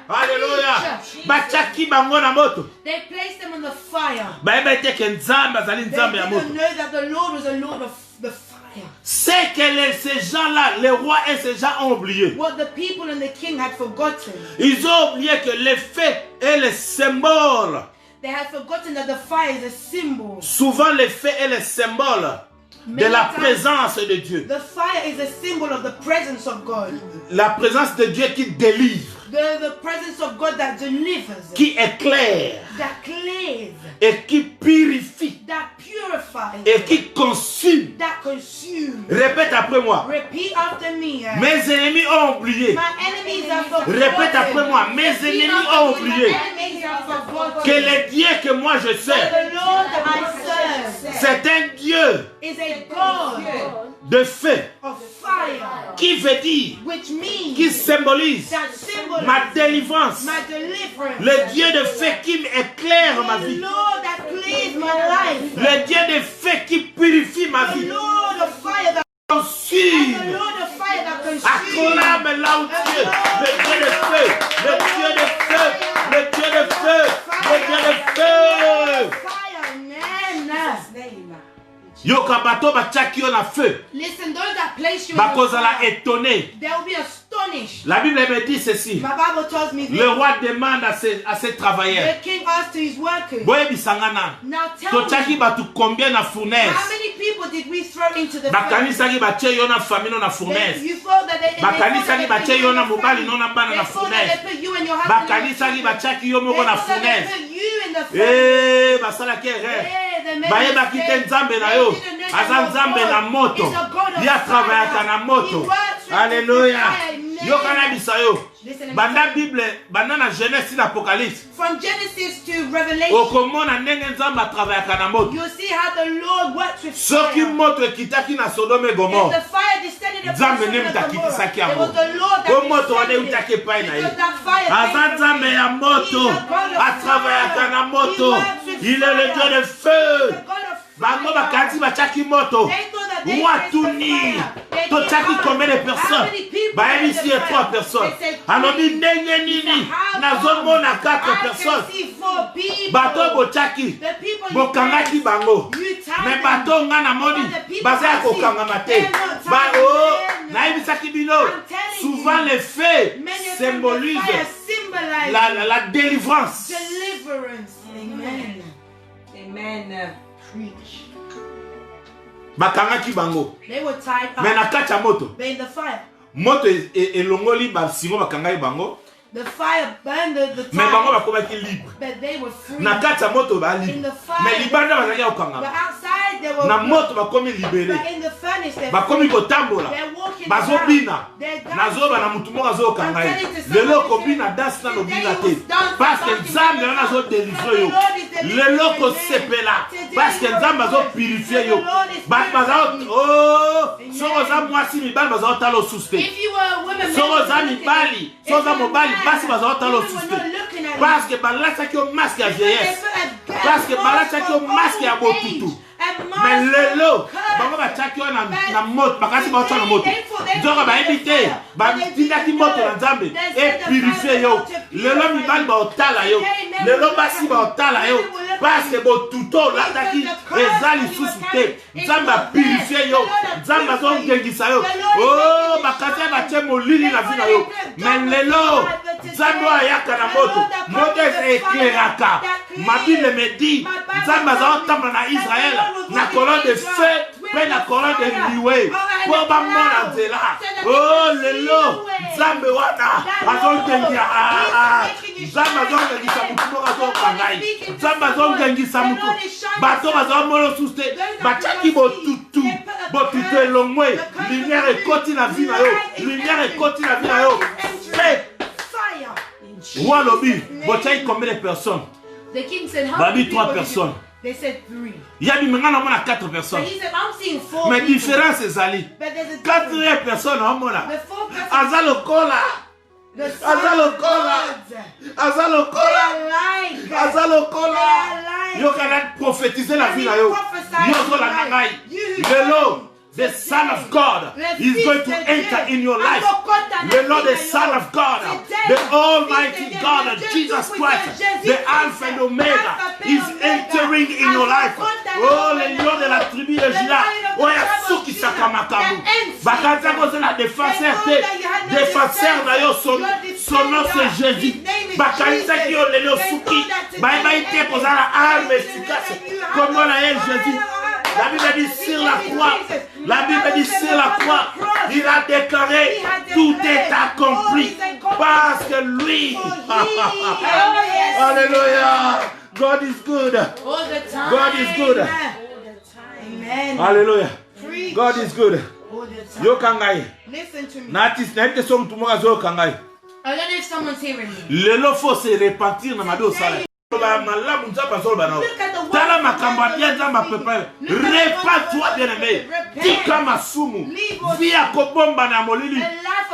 Hallelujah. Alléluia. Bachaki bango na moto. They placed them on the fire. Bayebi te ke nzambe azali They nzambe ya didn't moto. know that the Lord was a Lord of the fire. C'est que ces gens-là, les rois et ces gens ont oublié. What the people and the king had forgotten. Ils ont oublié que les faits et les symboles, They had forgotten that the fire is a symbol. souvent les faits et les symboles de la présence de Dieu. The fire is a symbol of the presence of God. La présence de Dieu qui délivre, The presence of God that delivers, qui éclaire that clears, et qui purifie that purifies, et qui consume. that consumes. Répète après moi. Repeat after me. Mes ennemis ont oublié. My enemies have forgotten. Répète après moi. Mes Repeat ennemis after ont me. oublié My enemies have forgotten. que le Dieu que moi je sers, The Lord that I serve c'est un Dieu is a God de feu of fire, qui veut dire, which means qui symbolise that symbolizes ma délivrance. my deliverance. Le Dieu de feu qui éclaire ma The vie. Lord that clears my life. Le Dieu de feu qui purifie ma The vie. Lord of fire that and the Consume. Lord of fire that consumes. Acclame là où tu es. Le Dieu de feu. Le Dieu de feu. Le Dieu de feu. Le Dieu de feu. Fire, amen. Yoka bato bachaki yo na feu. Listen, those that place you in the Bakozala fire, étonné. there will be astonished. astonished. La Bible me dit ceci. My Bible tells me this. Le roi demande à ses travailleurs. The king asked to his workers, Boye bisangana. now tell Tochaki me, batu combien na how fournaise? many people did we throw into the Bakani furnace? saki bache yo na famille na They- fournaise. You thought that they Bakani thought that saki they put bache you yo in na the mobali furnace. no na bana They na thought that fournaise. they put you and your husband in Bakani the saki furnace. bachaki yo They moko na thought that fournaise. they put you in the furnace. Eh, basala ke re. Yeah, they made Baye a bakite mistake. nzambe na They yo. didn't know Aza that nzambe God na moto. is a God of Ya fire. travaillaka na He moto. works with Alléluia. fire. Amen. Yo kana bisayo. Listen, let me Banda tell you. Bible, banda na Genèse na Apocalypse. From Genesis to Revelation, Okomona ndenge nzambe atravaillaka na moto. you'll see how the Lord works with Soki fire. moto ekitaki na Sodome et If Gomorrhe. the fire descended upon Nzambe Sodom ne and Gomorrah, mutakitisaki it yango. was the Lord that O moto wane descended utaki it. epai na ye. Because that fire Aza came from nzambe him. ya moto. He's a God of Atravaillaka fire. na He moto. works with Il est le fire. Dieu de feu. He's a God of Bango fire. bakati bachaki moto. They thought that they Watuni. faced the fire. They Tochaki did combien de how personnes? many people Bayebi in the si et fire? 3 personnes. They said Alors three. dit ndenge nini? How Nazomona come? 4 I can personnes. see 4 people. Bato bochaki. The people you Bokangaki tied, bango. you tied Mais them. bato nga na moni. But the people Baza ya I see, kokangama te. they're not Ba tied oh, them. naibisaki bino. I'm telling Souvent you. les faits Many of them, the symbolisent fire symbolizes la délivrance. deliverance. Amen. Amen. Preach. Bakangaki bango. They were tied up. Mais na kati ya moto. But in the fire, Moto elongoli basingo bakangaki bango. the fire burned the Mais bango ties, bakomaki libre. but they were free. Na kati ya moto ba In libre. the fire, Mais libanda bazaki ya but kokanga. outside they were Na free. moto bakomi libéré. But in the furnace they're Bakomi free. kotambola. They're walking Bazobina. around. They're Nazoba na dancing. mutu moko azokanga ye. I'm telling you something. Lelo kobina dansi na lobina te. Parce que nzambe wana azodélivre yo. Lelo kosepela. Parce que nzambe azopurifie yo. Bato bazao oh soko oza mwasi mibali bazotala osusu te. If you were a woman, Soko men oza would look mibali, at soko you. oza If you're mobali, a man, basi bazotala women osusu were te. not looking at you. Parce que balasaki yo masque ya vieillesse. Parce que balasaki yo masque ya botutu. Mais lelo bango batiaki yo na moto bakasi baotya na moto nzoko bayebi te batindaki moto na nzambe epurifie yo lelo mibali baotala yo lelo basi baotala yo parce botuto olataki eza lisusu te nzambe apurifie yo nzambe azongengisa yo o bakati batie molili na vi na yo mais lelo nzambe oyo ayaka na moto moto ekleraka mabile me di nzambe azaotambola na israele na colonne de feu mpe na colonne de liwe mpo bamona nzela o lelo nzambe wana azongengia nzambe azongengisa mutu moko azoka ngai nzambe azongengisa mutu bato bazomona osusu te batiaki botutu elongwe lumière ekoti na vi na yo lumière ekoti na vi na yo mpe roi alobi botiaki combien de personnes The king said, how babi many people 3 did you-" personnes They said 3. yabi menga namona 4 But personnes he said, I'm seeing 4 mais people. différence ezali But there's a difference. 4 personnes omona The 4 persons, aza lokola the aza sons of lokola God, aza they lokola are like, aza lokola they are like, yo kana prophétiser la vie na yo yo ozolanda ngai lelo the Son of God is going to enter in your life. The Lord, the Son of God, the Almighty God, Jesus Christ, the Alpha and Omega, is entering in your life. Oh, le lion de la tribu de Juda, oh, Yasuki Sakamakamu, Bakata Kozela, défenseur, défenseur d'ailleurs, son nom c'est Jésus. Bakata qui ont le lion Suki, Baïbaïté pour la arme efficace, comme on a Jésus. La Bible dit sur la croix, la Bible dit sur la croix, il a déclaré tout est accompli parce que lui, Alléluia, God is good, all the time. God is good, Amen. Alléluia, Preach God is good. all the time. Yo kangai, Listen to me. natis naite som tumoka zo kangai. I don't know if someone's hearing me. Lelo faut se repentir na mado sala. Malamu nzapa zolo bana. Tala makambo ya nzamba pepa. Repends-toi bien-aimé. Tika masumu. Via kobomba na molili.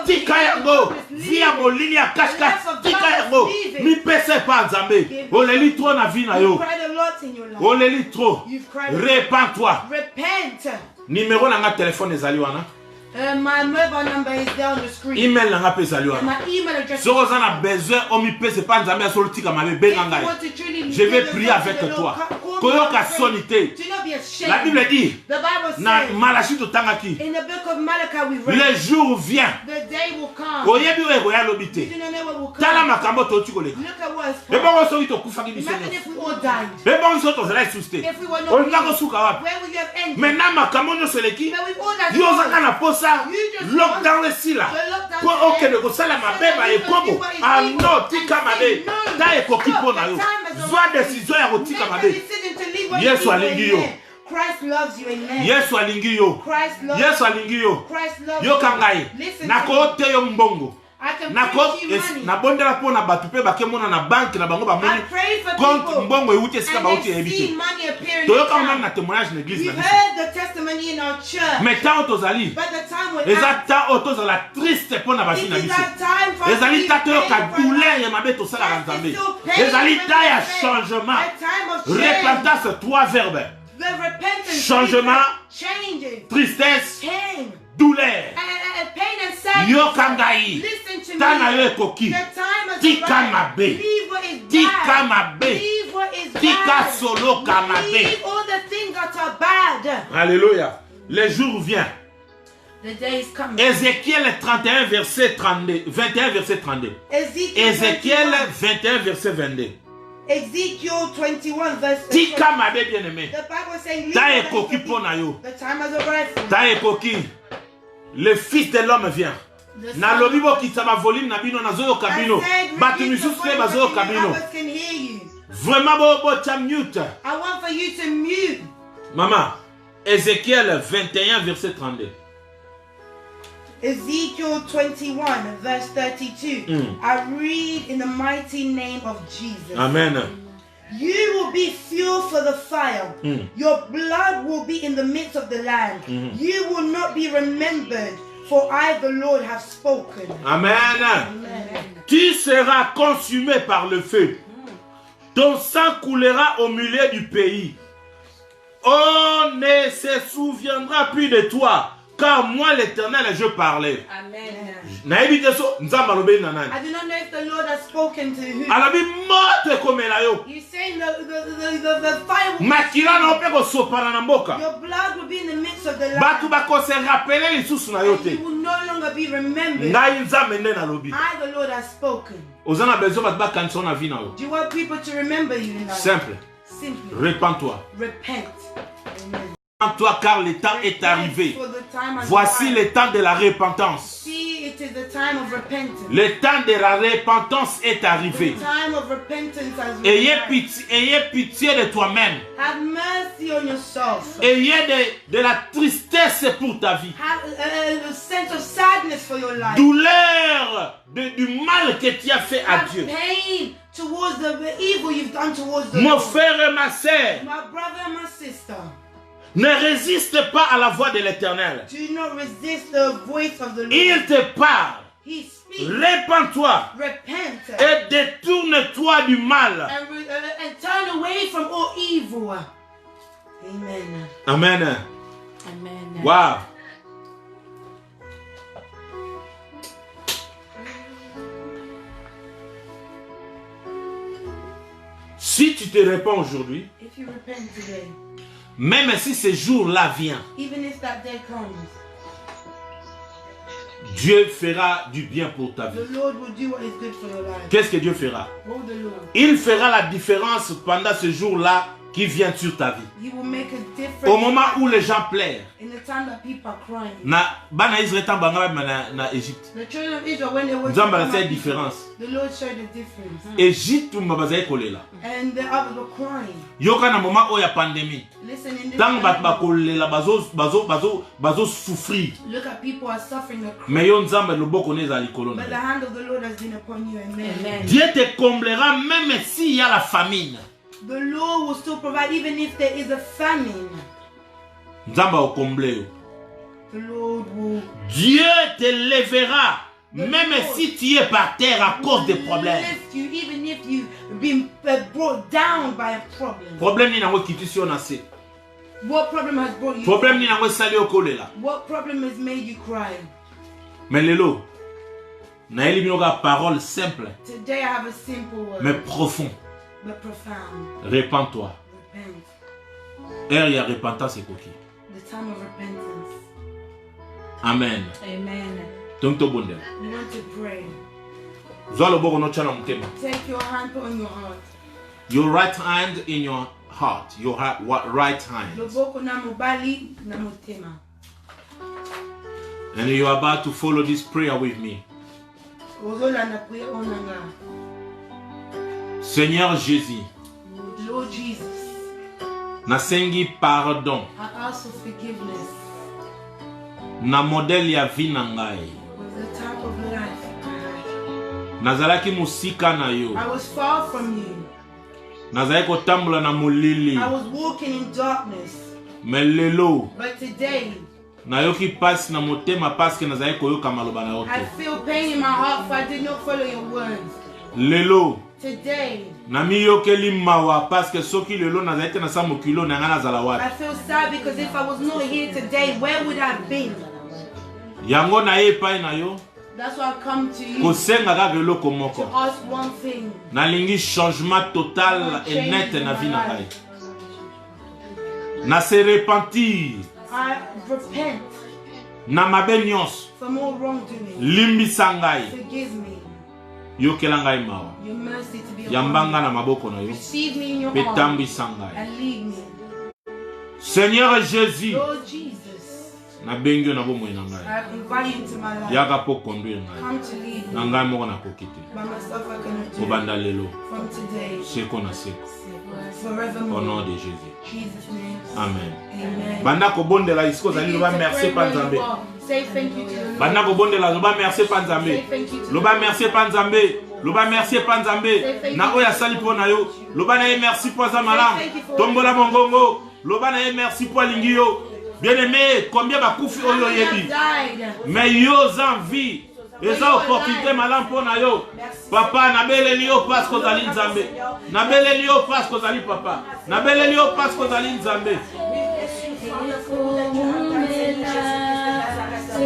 Tika yango. Via molili ya kashka. Tika yango. Mi pese pa nzambe. Oleli trop na vie na yo. You've cried a lot in your life. Oleli trop. You've cried a lot. Repends-toi. Repent. Numéro na nga téléphone ezali wana. My mobile number is there on the screen. Email na nga pe ezali wana. My email address. Si on a besoin, on mi pese pa nzambe asolo tika mabe benga ngai. Je vais prier avec toi. will Koyoka be afraid. sonité. Do not be ashamed. La Bible dit, The Bible na says Malachie to tangaki, in the book of Malachi we read, le jour vient. the day will come. Oyebi we koya You lobite. do not know what will Tala come. makambo tochi koleka. Look at what has Le come. bongo soki to kufaki biso. Imagine if we all died. Le bongo soki to zela suste. If we were not Olinga here, ko suka wapi. where would you have ended? Maintenant makambo nyonso eleki. But we've all died. Yo zaka na posa. You just Lockdown esila. The lockdown Po is okende there. kosala So mabe that ba you can ekobo. do what is Ah evil non, and tika say mabe. no. Ta ekoki Stop. pona The yo. time has Zwa already. décision ya kotika Make a mabe. decision to leave what Yesu is evil, alingi yo. amen. Christ loves you, amen. Yesu alingi yo. Christ loves Yesu you. alingi yo. Christ loves Yo you. kangai. Listen Na to ko me. te yo mbongo. I can Na pray ko to you money. na bondela pona batu pe bakemona na banki na bango I bamoni. pray for Compte people mbongo euti esika and bauti they see ebite. money appearing. Toyoka mwana na témoignage na église We've na biso. heard the testimony in our church. Mais tant tozali. But the time will Eza ta otozala triste pona It basi na is biso. our time for us to Ezali be ta toyoka painful. douleur ya mabe tosala na Yes, Nzambe. it's still painful Ezali ta ya when we changement. A time of change. Repentance, trois verbes. The repentance. Changement. Changing. Tristesse, Pain. douleur. Pain and sadness. Yo kangai. Listen to Tana me. yo ekoki. The time has Tika arrived. mabe. Leave what is Tika bad. mabe. Leave what is Tika bad. solo kamabe. Leave all the things that are bad. Alléluia. Le jour vient. The day is coming. Ézéchiel 31 verset 32. 21 verset 32. Ézéchiel 21 verset 22. Ezekiel 21 verse 22. Tika mabe bien aimé. The Bible is saying, Ta leave what ekoki is pona yo. the time has arrived for you. Ta ekoki. Le fils de l'homme vient. The son Na lobi of- bokita ba volume na bino nazoyoka I bino. said, Batu repeat the misusu voice pe bazoyoka that bino. others can hear you. Vraiment bo cha mute. I want for you to mute. Maman, Ézéchiel 21 verset 32. Ezekiel 21 verse 32. I read in the mighty name of Jesus. Amen. You will be fuel for the fire. Your blood will be in the midst of the land. You will not be remembered, for I, the Lord, have spoken. Amen. Amen. Tu seras consumé par le feu. Ton sang coulera au milieu du pays. On ne se souviendra plus de toi, car moi l'Éternel je parlais. Amen. Nayebi te so nzamba lobe na nani. I do not know if the Lord has spoken to who. Alobi moto ekomela yo. You saying the fire will Makila na ope kosopana na mboka. your blood will be in the midst of the land. Batu bakose rapele lisusu na yo And you te. will no longer be remembered. Ngai nzambe nde nalobi. I, the Lord, has spoken. Oza na besoin batu bakanisa na vie na yo. Do you want people to remember you in life? Simple. Simply Repends-toi. repent. Amen. Repends-toi car le temps est arrivé. For the time has Voici arrived. le temps de la repentance. See, it is the time of repentance. Le temps de la repentance est arrivé. The time of repentance has Ayez pitié de toi-même. Have mercy on yourself. Ayez de la tristesse pour ta vie. Have a sense of sadness for your life. Douleur du mal que tu as fait à Have Dieu. pain towards the evil you've done towards the Mon Lord. frère et ma sœur, My brother and my sister, ne résiste pas à la voix de l'Éternel. do not resist the voice of the Lord. Il te parle. He speaks. Répands-toi Repent et détourne-toi du mal. and turn away from all evil. Amen. Amen. Amen. Wow. Si tu te répands aujourd'hui, If you repent today, même si ce jour-là vient, even if that day comes, Dieu fera du bien pour ta vie. the Lord will do what is good for your life. Qu'est-ce que Dieu fera? Oh, the Lord. Il fera la différence pendant ce jour-là qui vient sur ta vie. He will make a difference Au moment où les gens pleurent, in the time that people are crying. na bana Israël tamba na Égypte. The children of Israel, when they were Nzamba la fait différence. the Lord showed a difference. Égypte mbabazaye kolela. And the others were crying. Yoka na moment où il y a pandémie. Listen, in this Tant bat time, bakolela bazo souffrir. look at people are suffering the cry. Mais yo nzamba loboko neza likolo. But the hand of the Lord has been upon you. Amen. Amen. Dieu te comblera même s'il y a la famine. The Lord will still provide even if there is a famine. Nzamba okomble yo. The Lord will Dieu te lèvera même si tu es par terre à cause des problèmes. lift you even if you've been brought down by a problem. Problème ni nango kitisi on ase. What problem has brought you? Problème ni nango sali okolela. What problem has made you cry? Mais lelo na eliminoka parole simple Today I have a simple word, mais profond. but profound. Répands-toi. repent. Il y a repentance et coquille. The time of repentance. Amen. Amen. Donc, tout bon. We want to pray. Take your hand, put on your heart. Your right hand in your heart. Your right hand. Loboko na mobali na motema. And you are about to follow this prayer with me. Ozola na prayer onanga. Seigneur Jésus, Lord Jesus, nasengi pardon. I ask for forgiveness Na modèle ya vie na ngai. with the type of life I Nazalaki musika na yo. had. I was far from you. Nazalaki kotambola na molili. I was walking in darkness. Mais lelo, But today, nayoki pasi na motema parce que nazalaki koyoka maloba na yo I te. feel pain in my heart for I did not follow your words. Lelo, Today, namiyokeli mawa parce que soki lelo nazalaki te na sa mokilo na nga nazala I wapi. feel sad because if I was not here today, where would I have been? Yango na ye epai na yo, That's why I come to you kosenga kaka eloko to moko. ask one thing. Nalingi changement total et net na vie na ngai. Na se repentir I repent na mabe nyonso. from all wrongdoing. Limbisa ngai, Forgive me. yokela ngai mawa. Your mercy to be upon Yambanga me. na maboko na yo, Receive me in your pe arms tambwisa ngai. and lead me. Seigneur Jésus, Lord Jesus, nabengi yo na bomoi na I ngai. invite you into my life. Yaka po conduire ngai. Come to lead Na me. ngai moko nakoki te. By myself I cannot do it. Kobanda lelo, From today, seko na seko. Au nom forevermore. de Jésus. Jesus' name. Amen. Amen. Banda kobondela isiko zali Begin loba to merci pray pa where you Nzambe. are. Say thank you to the Lord. Banda kobondela loba merci pa Say Nzambe. thank you to the Loba Lord. merci pa Nzambe. Loba merci pa Nzambe. Na oya sali po na yo. Loba na ye merci po za malam. Tombola mongongo. Loba na ye merci po alingi yo. Bien-aimé, combien bakufi oyo I have yebi. died. Mais yo za vie. Eza opportunité malam po na yo. Papa nabeleli yo parce que ozali Nzambe. Nabeleli yo parce que ozali papa. Nabeleli yo parce que ozali Nzambe.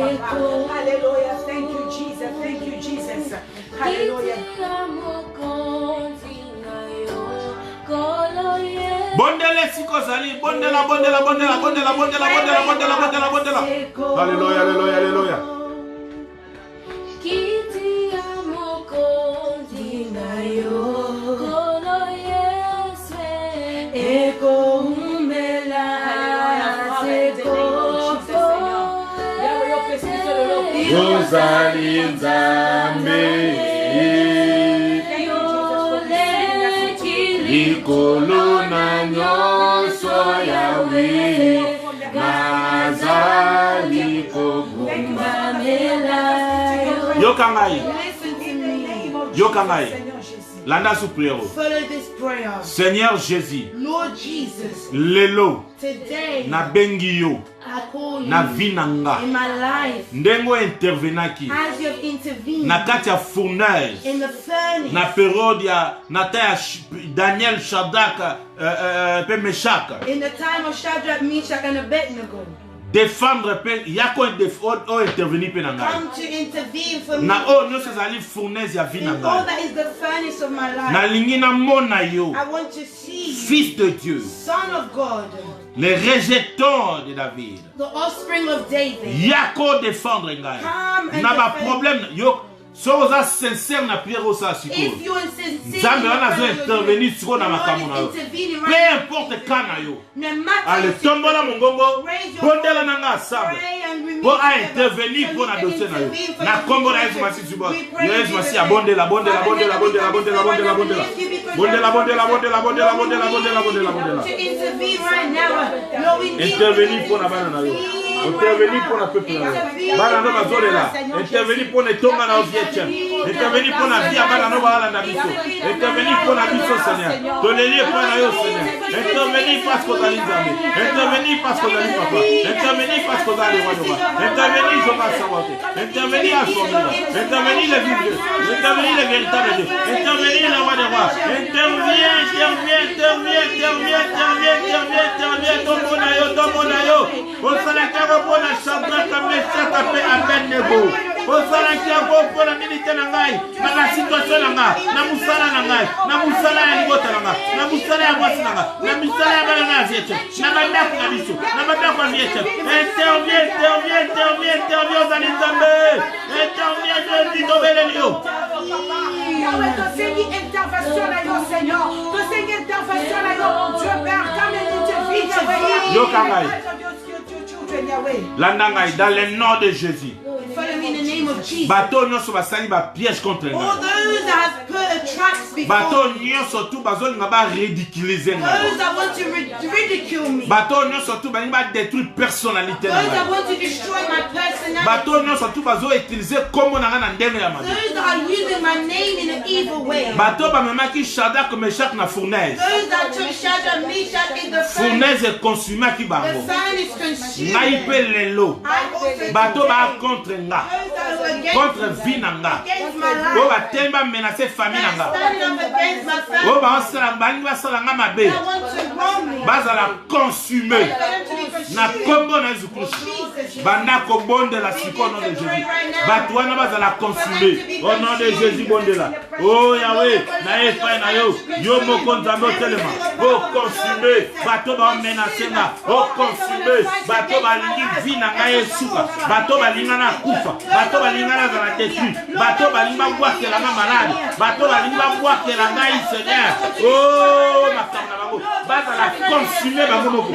Hallelujah. Thank you, Jesus. Thank you, Jesus. Hallelujah. Bondele siko zali, bondela, bondela, bondela, bondela, bondela, bondela, bondela, bondela, bondela. Alléluia, alléluia, alléluia. Ozali Nzambe, likolo na nyonso yawe, nazali kobomamela yo. Yoka ngai, Listen to me. yoka ngai. Landa sous prière. Follow this prayer. Seigneur Jésus, Lord Jesus, lelo today na bengi yo I call na you vie na nga. in my life Ndengo intervenaki as you have intervened na kati ya fournaise in the furnace na periode ya na ta ya Daniel, Shadrach, pe Meshach. in the time of Shadrach, Meshach, and Abednego. Défendre pe yako intervenir pe na ngai. Come to intervene for me Na o nyonso ezali fournaise ya vie na in all ngai. that is the furnace of my life. Nalingi na mona yo, I want to see you, fils de Dieu, Son of God, les rejetons de David. the offspring of David. Yako défendre ngai. Come and Na ba defend. problème yo so oza sincère na prière osa siko. If you are sincere, Nzambe in wana your zo prayer, intervenir siko na the Lord makambo na yo. is intervening Peu right now. importe kana yo. No matter Ale if you tombola mongongo, raise your bondela voice, na nga assemble. pray and remove Po a whatever. intervenir So po you na can dossier na yo. intervene for Na your kombo na situation. Yesu Masihi suba. We pray Yo in Yesu Jesus' Masihi name. bondela, bondela, Father, bondela, let bondela, me bondela, come bondela, before bondela. you, we lift you because Bondela, you are bondela, bondela, bondela, Lord, we bondela, need bondela, bondela, bondela. to intervene right now. Lord, we need Intervenir you pour to la bana na yo. intervene Intervenir right pour la now. peuple na yo. Intervene Bana no right bazolela. now. Intervenir pour ne tonga na ovietche. Intervenir pour na vie bana no baala na biso. Intervenir pour na biso Seigneur. Tolelie pour na yo Seigneur. Intervenir parce que ozali Nzambe. Intervenir parce que ozali papa. Intervenir parce que ozali roi de roi. Intervenir Jehovah Sabaoth. Intervenir à son nom. Intervenir le vivre. Intervenir le véritable Dieu. Intervenir le roi de roi. Interviens, interviens, interviens, interviens, interviens, interviens, interviens. Tombo na yo, tombo na yo. Osala karo pona Shadrach, Meshach, pe Abednego. osala ntiango mpona milite na ngai na situation na ngai na musala na ngai na musala ya libota na ngai na musala ya mwasi na ngai na misala ya bana na viete na bandako na biso na bandako ya viete intervient ozali nzambe intervient Jésus tobeleli yo Yahweh, te seigneur intervention là, yo Seigneur. Te seigneur intervention là, yo mon Dieu Père. Comme il intervient, yo kangai landangai dans le nom de Jésus. Follow me in the name of Jesus. Bato nyonso basali ba piège contre All ngai. those that have put a traps before Bato me, nyonso tu bazolinga ba ridiculiser those ngai. that want to ridicule me, Bato nyonso tu balingi ba détruire personnalité na those that ngai. want to destroy my personality, Bato nyonso tu bazo utiliser kombo na ngai na ndenge ya mabe. those that are using my name in an evil way, Bato bamemaki Shadrach, Meshach na fournaise. those that took Shadrach, Meshach in the furnace, Fournaise ekonsumaki the bango. furnace consumed Ngai them. pe lelo. I also Bato ba today, contre nga. those that are Contre against vie na nga. against my O life, batemba menacer famille na nga. standing up against my O family, baosala balingi basala nga mabe. that want to wrong me, Bazala consumer. for them to be Na consumed. kombo na Yesu Kristo. Banda kobondela siko au nom de Jésus. Bato wana bazala consumer. Au nom de Jésus bondela. Oh Yahweh, na epai na yo. Yo moko nzambe otelema. O consumer. Bato ba menacer nga. O consumer. Bato balingi vie na nga esuka. Bato balinga na kufa. Bato balinga na zala détruit. Bato balinga bwakela nga malade. Bato balinga bwakela nga Seigneur. Oh makambo na bango. Bazala consumer bango moko.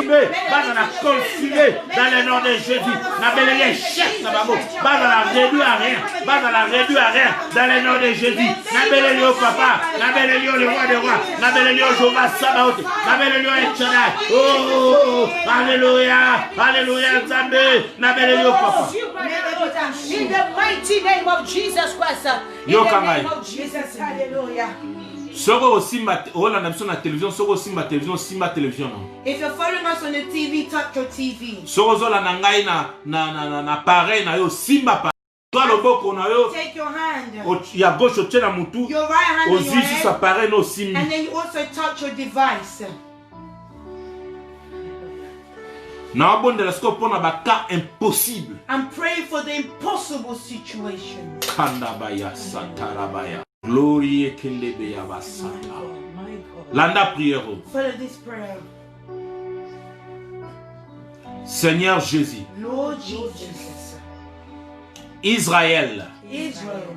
Bazala consumé dans le nom de Jésus. N'abelez les chefs, bazala réduit à rien. Bazala réduit à rien dans le nom de Jésus. N'abelez le papa, n'abelez le roi des rois, n'abelez le Jéhovah Sabaoth, n'abelez le Etchana. Oh, alléluia, alléluia, Nzambe, n'abelez le papa. In the mighty name of Jesus Christ. In Yo the kangai. name of Jesus. Hallelujah. Soko aussi ma Holanda na télévision, soko aussi ma télévision, si ma télévision. If you're following us on the TV, touch your TV. Soko zola na ngai na pareil na yo simba pa. Toi loboko na yo Take your hand, ya gauche otie na mutu. your right hand on your Ozizi sa head, pareil no simbi. and then you also touch your device. Na abondela siko pona ba cas impossible. I'm praying for the impossible situation. Kandabaya satarabaya. Glory ekendebe ya basata. Landa prière. Follow this prayer. Seigneur Jésus, Lord Jesus, Israël, Israel,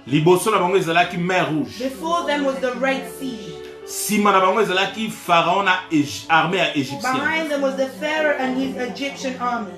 liboso na bango ezalaki mer rouge. before them was the Red Sea. Sima na bango ezalaki pharaon na armée ya égyptienne. Behind them was the Pharaoh and his Egyptian army.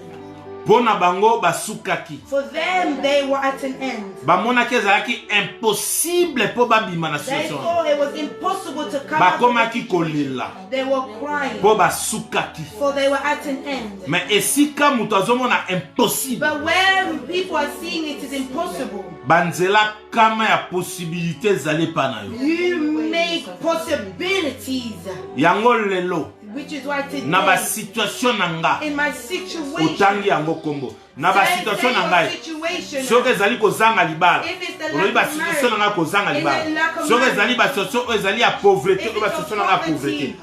Pona bango basukaki. For them, they were at an end. Bamonaki ezalaki impossible po babima na They situation. thought it was impossible to come out of Bakomaki the situation. kolela They were crying, po basukaki. for they were at an end. Mais esika mutu azomona impossible. But when people are seeing it is impossible, Banzela kama ya possibilité ezali pa na yo. you make possibilities. Yango lelo Which is why na ba today, situation na nga in my situation, otangi yango kombo. Na ba say situation na your ngai. situation, Soki ezali kozanga libala. if it's the Olobi ba lack of situation na nga kozanga marriage, libala. is it lack of Soki marriage? ezali ba situation oyo ezali ya pauvreté, if oyo ba it's situation your na nga pauvreté.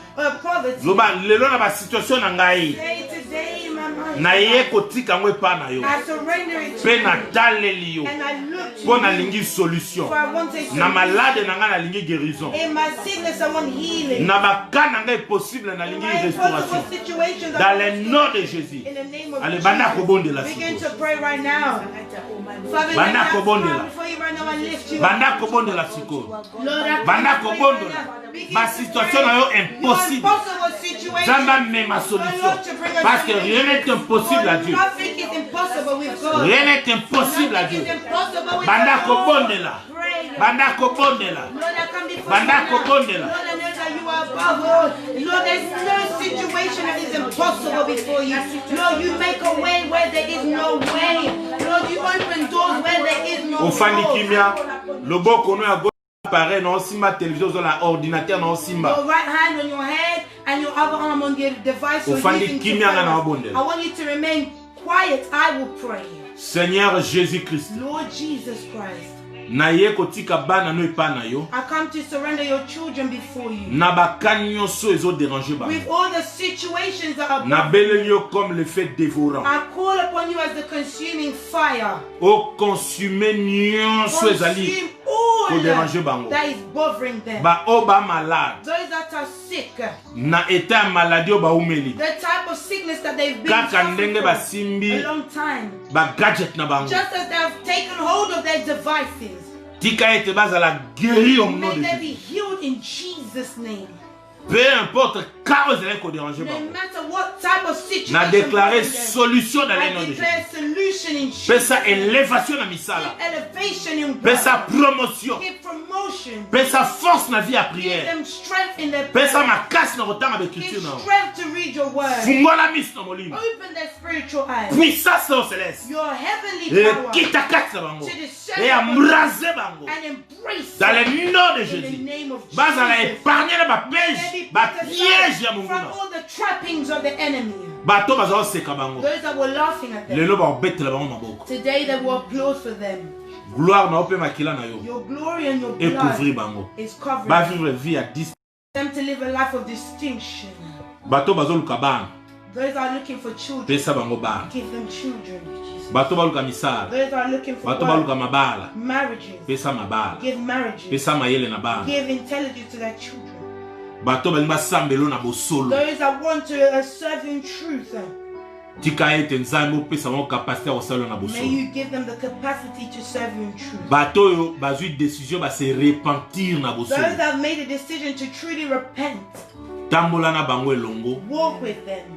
poverty, Loba lelo na ba situation na ngai. say today, my mind, Na ye kotika yango epa na yo. I surrender it to Pe you, na taleli yo. and I look to Po na you, lingi solution. for I want a Na solution. malade na nga na lingi guérison. In my sickness, I want healing. Na baka na nga possible na lingi My restauration. impossible situations, I Dans want le nom de Jésus. in the name of Allez, banda kobondela Jesus. Begin siko. to pray right now. Father, Banda let us kobondela. come before you right now and lift you up. Banda kobondela siko. Lord, I Banda come before you right kobondola. now. Begin Ma to situation pray na yo your impossible. impossible situation. Zamba met ma solution. Parce que rien n'est impossible à Dieu. Nothing is impossible with God. Rien n'est impossible à Nothing Dieu. is impossible with Banda God. kobondela. Pray. Banda kobondela. Lord, I come before Banda you right now. kobondela. Lord, I know that you are above all. Lord, there's no situation that is impossible before you. Lord, you make a way where there is no way. Lord, you open doors where there is no Ofandi door. kimia. Loboko no ya go pareil na simba télévision sur la ordinateur na simba. Your right hand on your head and your other arm on your device. you're Ofandi using to kimia pray. na wabondela. I want you to remain quiet. I will pray. Seigneur Jésus-Christ. Lord Jesus Christ, Naye kotika bana no epa na yo. I come to surrender your children before you. Na bakani nyonso ezo déranger bango. With all the situations that are Na beleli yo comme le feu dévorant. I call upon you as the consuming fire. O consumer nyonso ezali Consume all ko déranger bango. that is bothering them. Ba o ba malade. Those that are sick. Na état maladie o ba umeli. The type of sickness that they've been Kaka suffering ndenge for basimbi a long time. ba gadget na bango. Just as they have taken hold of their devices. Tika ete bazala guéri au nom May de they Jésus. be healed in Jesus' name. Peu importe quand vous allez déranger No bango. matter what type of situation. Na déclaré bothering them, solution dans le nom I de Jésus. declare solution in Pesa Jesus' name. élévation na misala. Elevation in Pesa God. promotion. Give promotion. Pesa force na vie à Give prière. them strength in their Pesa prayer. makasi na kotanga Give d'écriture na. strength to read your word. Fungola miso na molimo. Open their spiritual eyes. Puissance au céleste. Your heavenly Et power. kita kati na bango. To discern Et embraser bango. and embrace Dans le nom de in the Jésus. name of Bazala Jesus. épargner na ba May piège, be ba protected piège ya from monguna. all the trappings of the enemy. Bato bazala seka bango. Those that were laughing at them. Lelo ba obetela bango maboko. Today they will applaud for them. Gloire na ope makila na yo. Your glory and your Et couvrir blood bango. is covering Ba vivre vie à 10. them to live a life of distinction. Bato bazoluka bana. Those that are looking for children, Pesa bango bana. give them children. Bato baluka misala. Those that are looking for Bato baluka work, mabala. marriages, Pesa mabala. give marriages. Pesa mayele na bana. Give intelligence to their children. Bato balingi basambelo na bosolo. Those that want to serve you in truth, Tika ete nzambe opesa bango capacité ya kosala na may bosolo. you give them the capacity to serve you in truth. Bato oyo bazwi décision ba se repentir na Those bosolo. that have made a decision to truly repent, Tambola na bango elongo. walk with them.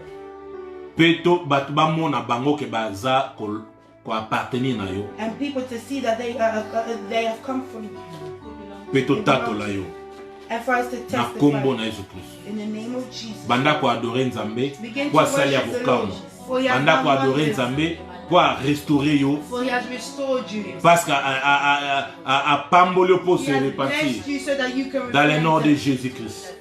Peto bato bamona bango ke baza ko appartenir na yo. And people to see that they have come from you. Peto tatola yo. And for us to Na kombo na testify Yesu Kristo. in the name of Jesus. Banda ko adorer Nzambe, Begin to ko asali ya worship the Lord. bokano. For he has Banda ko done adorer wonders. Nzambe, ko restaurer yo. For he has restored you. Parce qu'à pamboli pour He se has repartir. blessed you so that you can Dans le nom de repent. Jésus-Christ.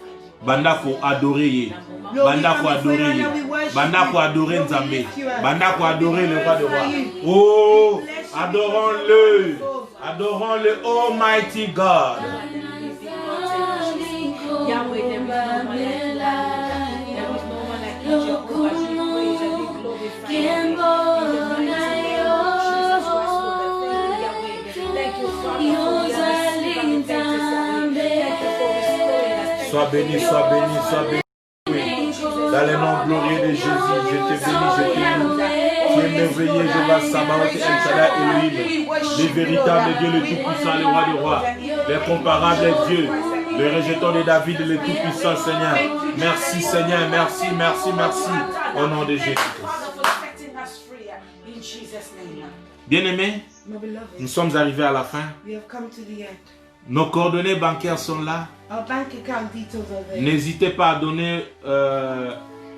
Banda ko adorer ye. Lord, Banda we ko come before you adorer and ye. now we worship Banda you. ko adorer Lord, we Nzambe. lift you up. Banda ko adorer le roi de glorify roi. you. Oh, Bless you adorons-le. because you are Adorons le Almighty God. Yahweh, there is no one like you. There is no one like you, Jehovah. We praise and we glorify you. In the mighty name of Jesus Christ, Lord, thank you, Yahweh. Thank you, Father, for the understanding. Thank you for restoring us. Sois béni, sois béni, sois béni. Dans le nom glorieux de Jésus, je te bénis, je te loue. Tu es merveilleux, Jéhovah Sabaoth, El Shaddai Elohim, le véritable Dieu, le Tout-Puissant, le Roi des Rois, l'incomparable Dieu, le rejeton de David, le Tout-Puissant Seigneur. Merci Seigneur, merci, merci, merci, au nom de Jésus-Christ. In Jesus' name. Bien-aimés, My beloved, nous sommes arrivés à la fin. we have come to the end. Nos coordonnées bancaires sont là. Our bank account details are there. N'hésitez pas à donner,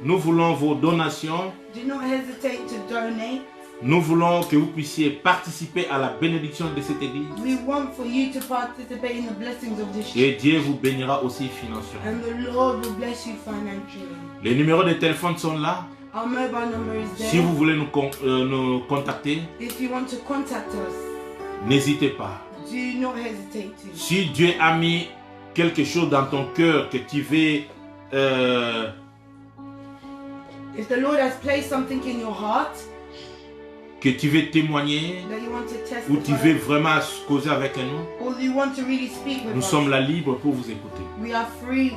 nous voulons vos donations. Do not hesitate to donate. Nous voulons que vous puissiez participer à la bénédiction de cette église. We want for you to participate in the blessings of this church. Et Dieu vous bénira aussi financièrement. And the Lord will bless you financially. Les numéros de téléphone sont là. Our mobile number is there. Si vous voulez nous contacter, If you want to contact us, n'hésitez pas. do not hesitate to. Si Dieu a mis quelque chose dans ton cœur que tu veux, If the Lord has placed something in your heart que tu veux témoigner, that you want to ou tu veux testify, vraiment causer avec nous, or you want to really speak with nous us, sommes là libres pour vous écouter. we are free,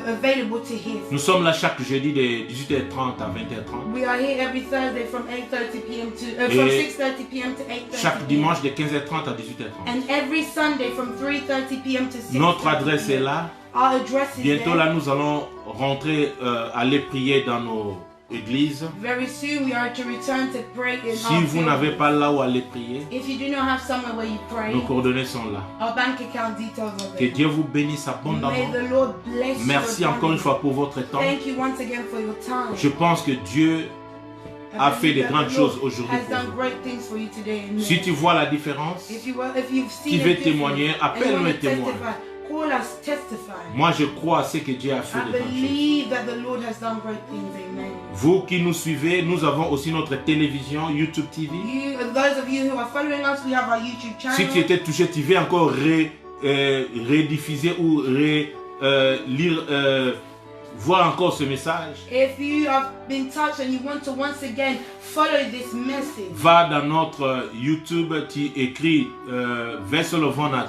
available to hear. Nous sommes là chaque jeudi de 18h30 à 20h30. We are here every Thursday from 8:30 p.m. to from Et 6:30 p.m. to 8:30. Chaque dimanche de 15h30 à 18h30. And every Sunday from 3:30 p.m. to 6:30. Notre adresse est là. Our address is Bientôt there. là, nous allons rentrer, aller prier dans nos églises. Very soon we are to return to pray in Si our vous building. n'avez pas là où aller prier, If you do not have somewhere where you pray, nos coordonnées sont là. our bank account details are Que there. Dieu vous bénisse May abondamment. the Lord bless you. Merci encore une abundantly. fois pour votre temps. Thank you once again for your time. Je pense que Dieu I a believe fait de that grandes the Lord choses aujourd'hui has pour done vous. great things for you today. Si tu vois la différence, If you've seen tu a veux difference témoigner, and you appelle-nous want et to témoigne. testify, call all has testified. Moi, je crois à ce que Dieu a fait I de grandes choses. believe that the Lord has done great things. Amen. Vous qui nous suivez, nous avons aussi notre télévision, YouTube TV. Those of you who are following us, we have our YouTube channel. Si tu étais touché, tu veux encore rediffuser ou voir encore ce message. If you have been touched and you want to once again follow this message, Va dans notre YouTube, tu écris Vessel of Honor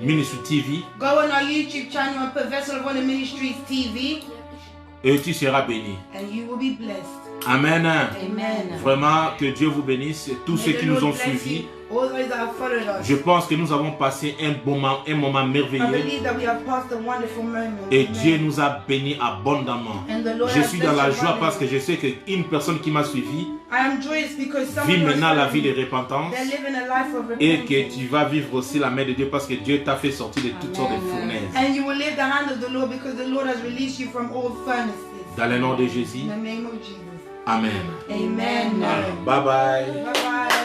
Ministry TV go on our YouTube channel and put Vessel of Honor Ministries TV, et tu seras béni. and you will be blessed. Amen. Amen. Vraiment, que Dieu vous bénisse, tous May ceux the qui nous Lord ont bless suivis. you, all those that have followed us. Je pense que nous avons passé un moment I merveilleux believe that we have passed a wonderful moment. et Amen. Dieu nous a bénis abondamment. And the Lord Je has suis dans la blessed joie you parce que abundantly. je sais qu'une personne qui m'a suivi I am joyous because vit someone maintenant la was vie de repentance they're living a life of et repentance. que tu vas vivre aussi la main de Dieu parce que Dieu t'a fait sortir de toutes sortes de fournaises. And you will live the hand of the Lord because the Lord has released you from all furnaces. Dans le nom de Jésus, In the name of Jesus. Amen. Amen. Bye bye. Bye bye.